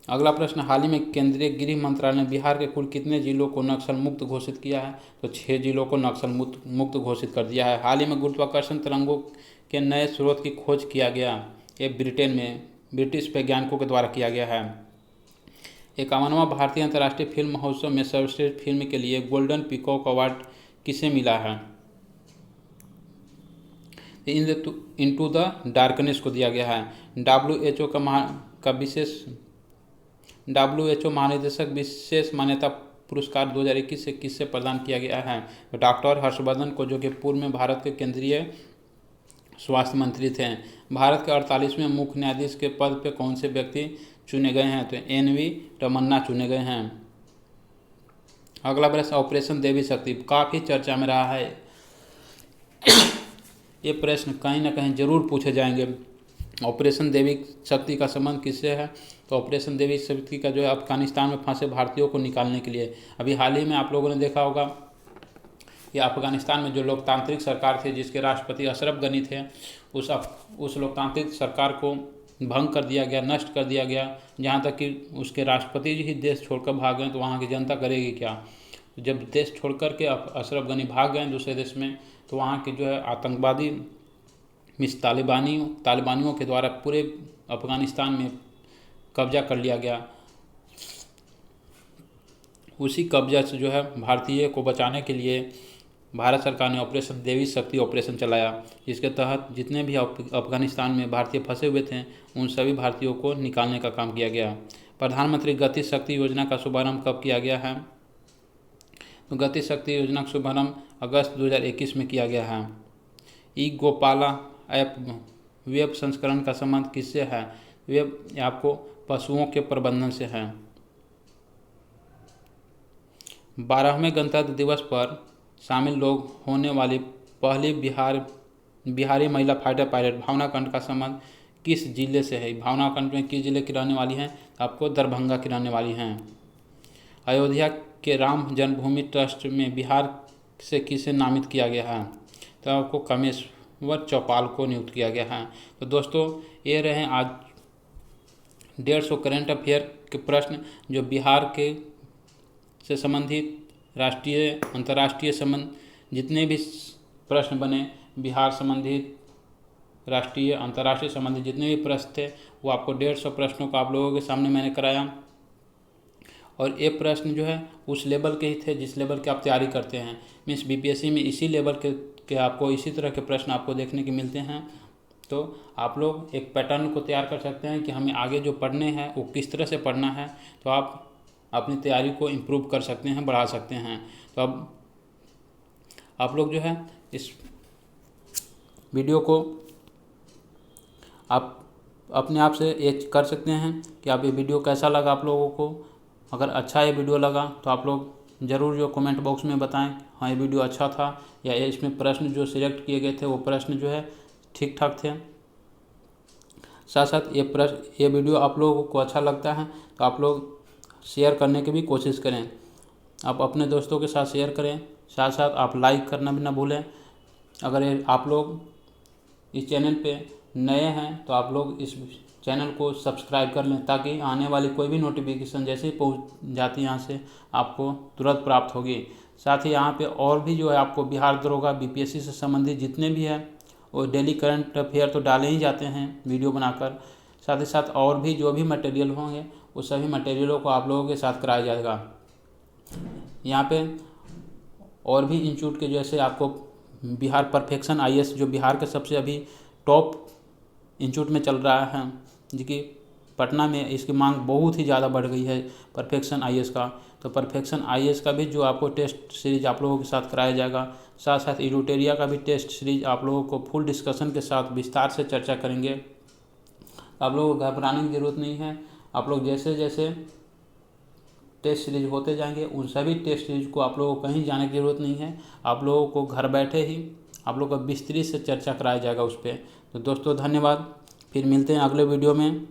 S1: अगला प्रश्न, हाल ही में केंद्रीय गृह मंत्रालय ने बिहार के कुल कितने जिलों को नक्सल मुक्त घोषित किया है? तो 6 जिलों को नक्सल मुक्त घोषित कर दिया है। हाल ही में गुरुत्वाकर्षण तरंगों के नए स्रोत की खोज किया गया। ये ब्रिटेन में ब्रिटिश वैज्ञानिकों के द्वारा किया गया है। 51वां भारतीय अंतर्राष्ट्रीय फिल्म महोत्सव में सर्वश्रेष्ठ फिल्म के लिए गोल्डन पीकॉक अवार्ड किसे मिला है? इनटू द डार्कनेस को दिया गया है। WHO महानिदेशक विशेष मान्यता पुरस्कार 2021 से किससे प्रदान किया गया है? तो डॉक्टर हर्षवर्धन को, जो कि पूर्व में भारत के केंद्रीय स्वास्थ्य मंत्री थे। भारत के 48वें मुख्य न्यायाधीश के पद पर कौन से व्यक्ति चुने गए हैं? तो NV रमन्ना चुने गए हैं। अगला प्रश्न, ऑपरेशन देवी शक्ति काफ़ी चर्चा में रहा है। ये प्रश्न कहीं ना कहीं जरूर पूछे जाएंगे। ऑपरेशन देवी शक्ति का संबंध किससे है? तो ऑपरेशन देवी शक्ति का जो है अफगानिस्तान में फंसे भारतीयों को निकालने के लिए। अभी हाल ही में आप लोगों ने देखा होगा कि अफगानिस्तान में जो लोकतांत्रिक सरकार थी, जिसके राष्ट्रपति अशरफ गनी थे, उस लोकतांत्रिक सरकार को भंग कर दिया गया, नष्ट कर दिया गया। जहाँ तक कि उसके राष्ट्रपति ही देश छोड़कर भाग गए तो वहाँ की जनता करेगी क्या? जब देश छोड़कर के अशरफ गनी भाग गए दूसरे देश में, तो वहाँ के जो है आतंकवादी तालिबानियों के द्वारा पूरे अफगानिस्तान में कब्जा कर लिया गया। उसी कब्जा से जो है भारतीय को बचाने के लिए भारत सरकार ने ऑपरेशन देवी शक्ति ऑपरेशन चलाया, जिसके तहत जितने भी अफगानिस्तान में भारतीय फंसे हुए थे उन सभी भारतीयों को निकालने का काम किया गया। प्रधानमंत्री गति शक्ति योजना का शुभारंभ कब किया गया है? तो गति शक्ति योजना का शुभारंभ अगस्त 2021 में किया गया है। ई गोपाला ऐप वेब संस्करण का संबंध किससे है? वेब आपको पशुओं के प्रबंधन से है। 12वें गणतंत्र दिवस पर शामिल लोग होने वाली पहली बिहारी महिला फाइटर पायलट भावना कंठ का संबंध किस जिले से है? भावना कंठ में किस जिले की रहने वाली हैं? आपको दरभंगा की रहने वाली हैं। अयोध्या के राम जन्मभूमि ट्रस्ट में बिहार से किसे नामित किया गया है? तो आपको व चौपाल को नियुक्त किया गया है। तो दोस्तों ये रहे आज 150 करंट अफेयर के प्रश्न जो बिहार के से संबंधित राष्ट्रीय अंतर्राष्ट्रीय संबंध जितने भी प्रश्न बने, बिहार संबंधित राष्ट्रीय अंतर्राष्ट्रीय संबंधित जितने भी प्रश्न थे वो आपको 150 प्रश्नों को आप लोगों के सामने मैंने कराया। और ये प्रश्न जो है उस लेवल के ही थे जिस लेवल के आप तैयारी करते हैं। मीन्स बीपीएससी में इसी लेवल के आपको इसी तरह के प्रश्न आपको देखने के मिलते हैं। तो आप लोग एक पैटर्न को तैयार कर सकते हैं कि हमें आगे जो पढ़ने हैं वो किस तरह से पढ़ना है। तो आप अपनी तैयारी को इम्प्रूव कर सकते हैं, बढ़ा सकते हैं। तो अब आप लोग जो है इस वीडियो को आप अपने आप से ये कर सकते हैं कि आप ये वीडियो कैसा लगा आप लोगों को। अगर अच्छा ये वीडियो लगा तो आप लोग ज़रूर जो कमेंट बॉक्स में बताएं हाँ ये वीडियो अच्छा था, या इसमें प्रश्न जो सिलेक्ट किए गए थे वो प्रश्न जो है ठीक ठाक थे। साथ साथ ये वीडियो आप लोगों को अच्छा लगता है तो आप लोग शेयर करने की भी कोशिश करें। आप अपने दोस्तों के साथ शेयर करें, साथ साथ आप लाइक करना भी ना भूलें। अगर आप लोग इस चैनल पे नए हैं तो आप लोग इस चैनल को सब्सक्राइब कर लें ताकि आने वाली कोई भी नोटिफिकेशन जैसे ही पहुंच जाती है यहाँ से आपको तुरंत प्राप्त होगी। साथ ही यहाँ पे और भी जो है आपको बिहार दरोगा बीपीएससी से संबंधित जितने भी हैं वो डेली करंट अफेयर तो डाले ही जाते हैं वीडियो बनाकर। साथ ही साथ और भी जो भी मटेरियल होंगे वो सभी मटेरियलों को आप लोगों के साथ कराया जाएगा। यहाँ पे और भी इंस्टीट्यूट के जैसे आपको बिहार परफेक्शन आईएएस जो बिहार के सबसे अभी टॉप इंस्टीट्यूट में चल रहा है, जिसकी पटना में इसकी मांग बहुत ही ज़्यादा बढ़ गई है परफेक्शन आईएएस का। तो परफेक्शन आईएएस का भी जो आपको टेस्ट सीरीज आप लोगों के साथ कराया जाएगा। साथ साथ एडुटेरिया का भी टेस्ट सीरीज आप लोगों को फुल डिस्कशन के साथ विस्तार से चर्चा करेंगे। आप लोगों को घबराने की ज़रूरत नहीं है। आप लोग जैसे जैसे टेस्ट सीरीज होते जाएंगे उन सभी टेस्ट सीरीज को आप लोगों को कहीं जाने की ज़रूरत नहीं है। आप लोगों को घर बैठे ही आप लोगों को विस्तृत से चर्चा कराया जाएगा उस पर। तो दोस्तों धन्यवाद, फिर मिलते हैं अगले वीडियो में।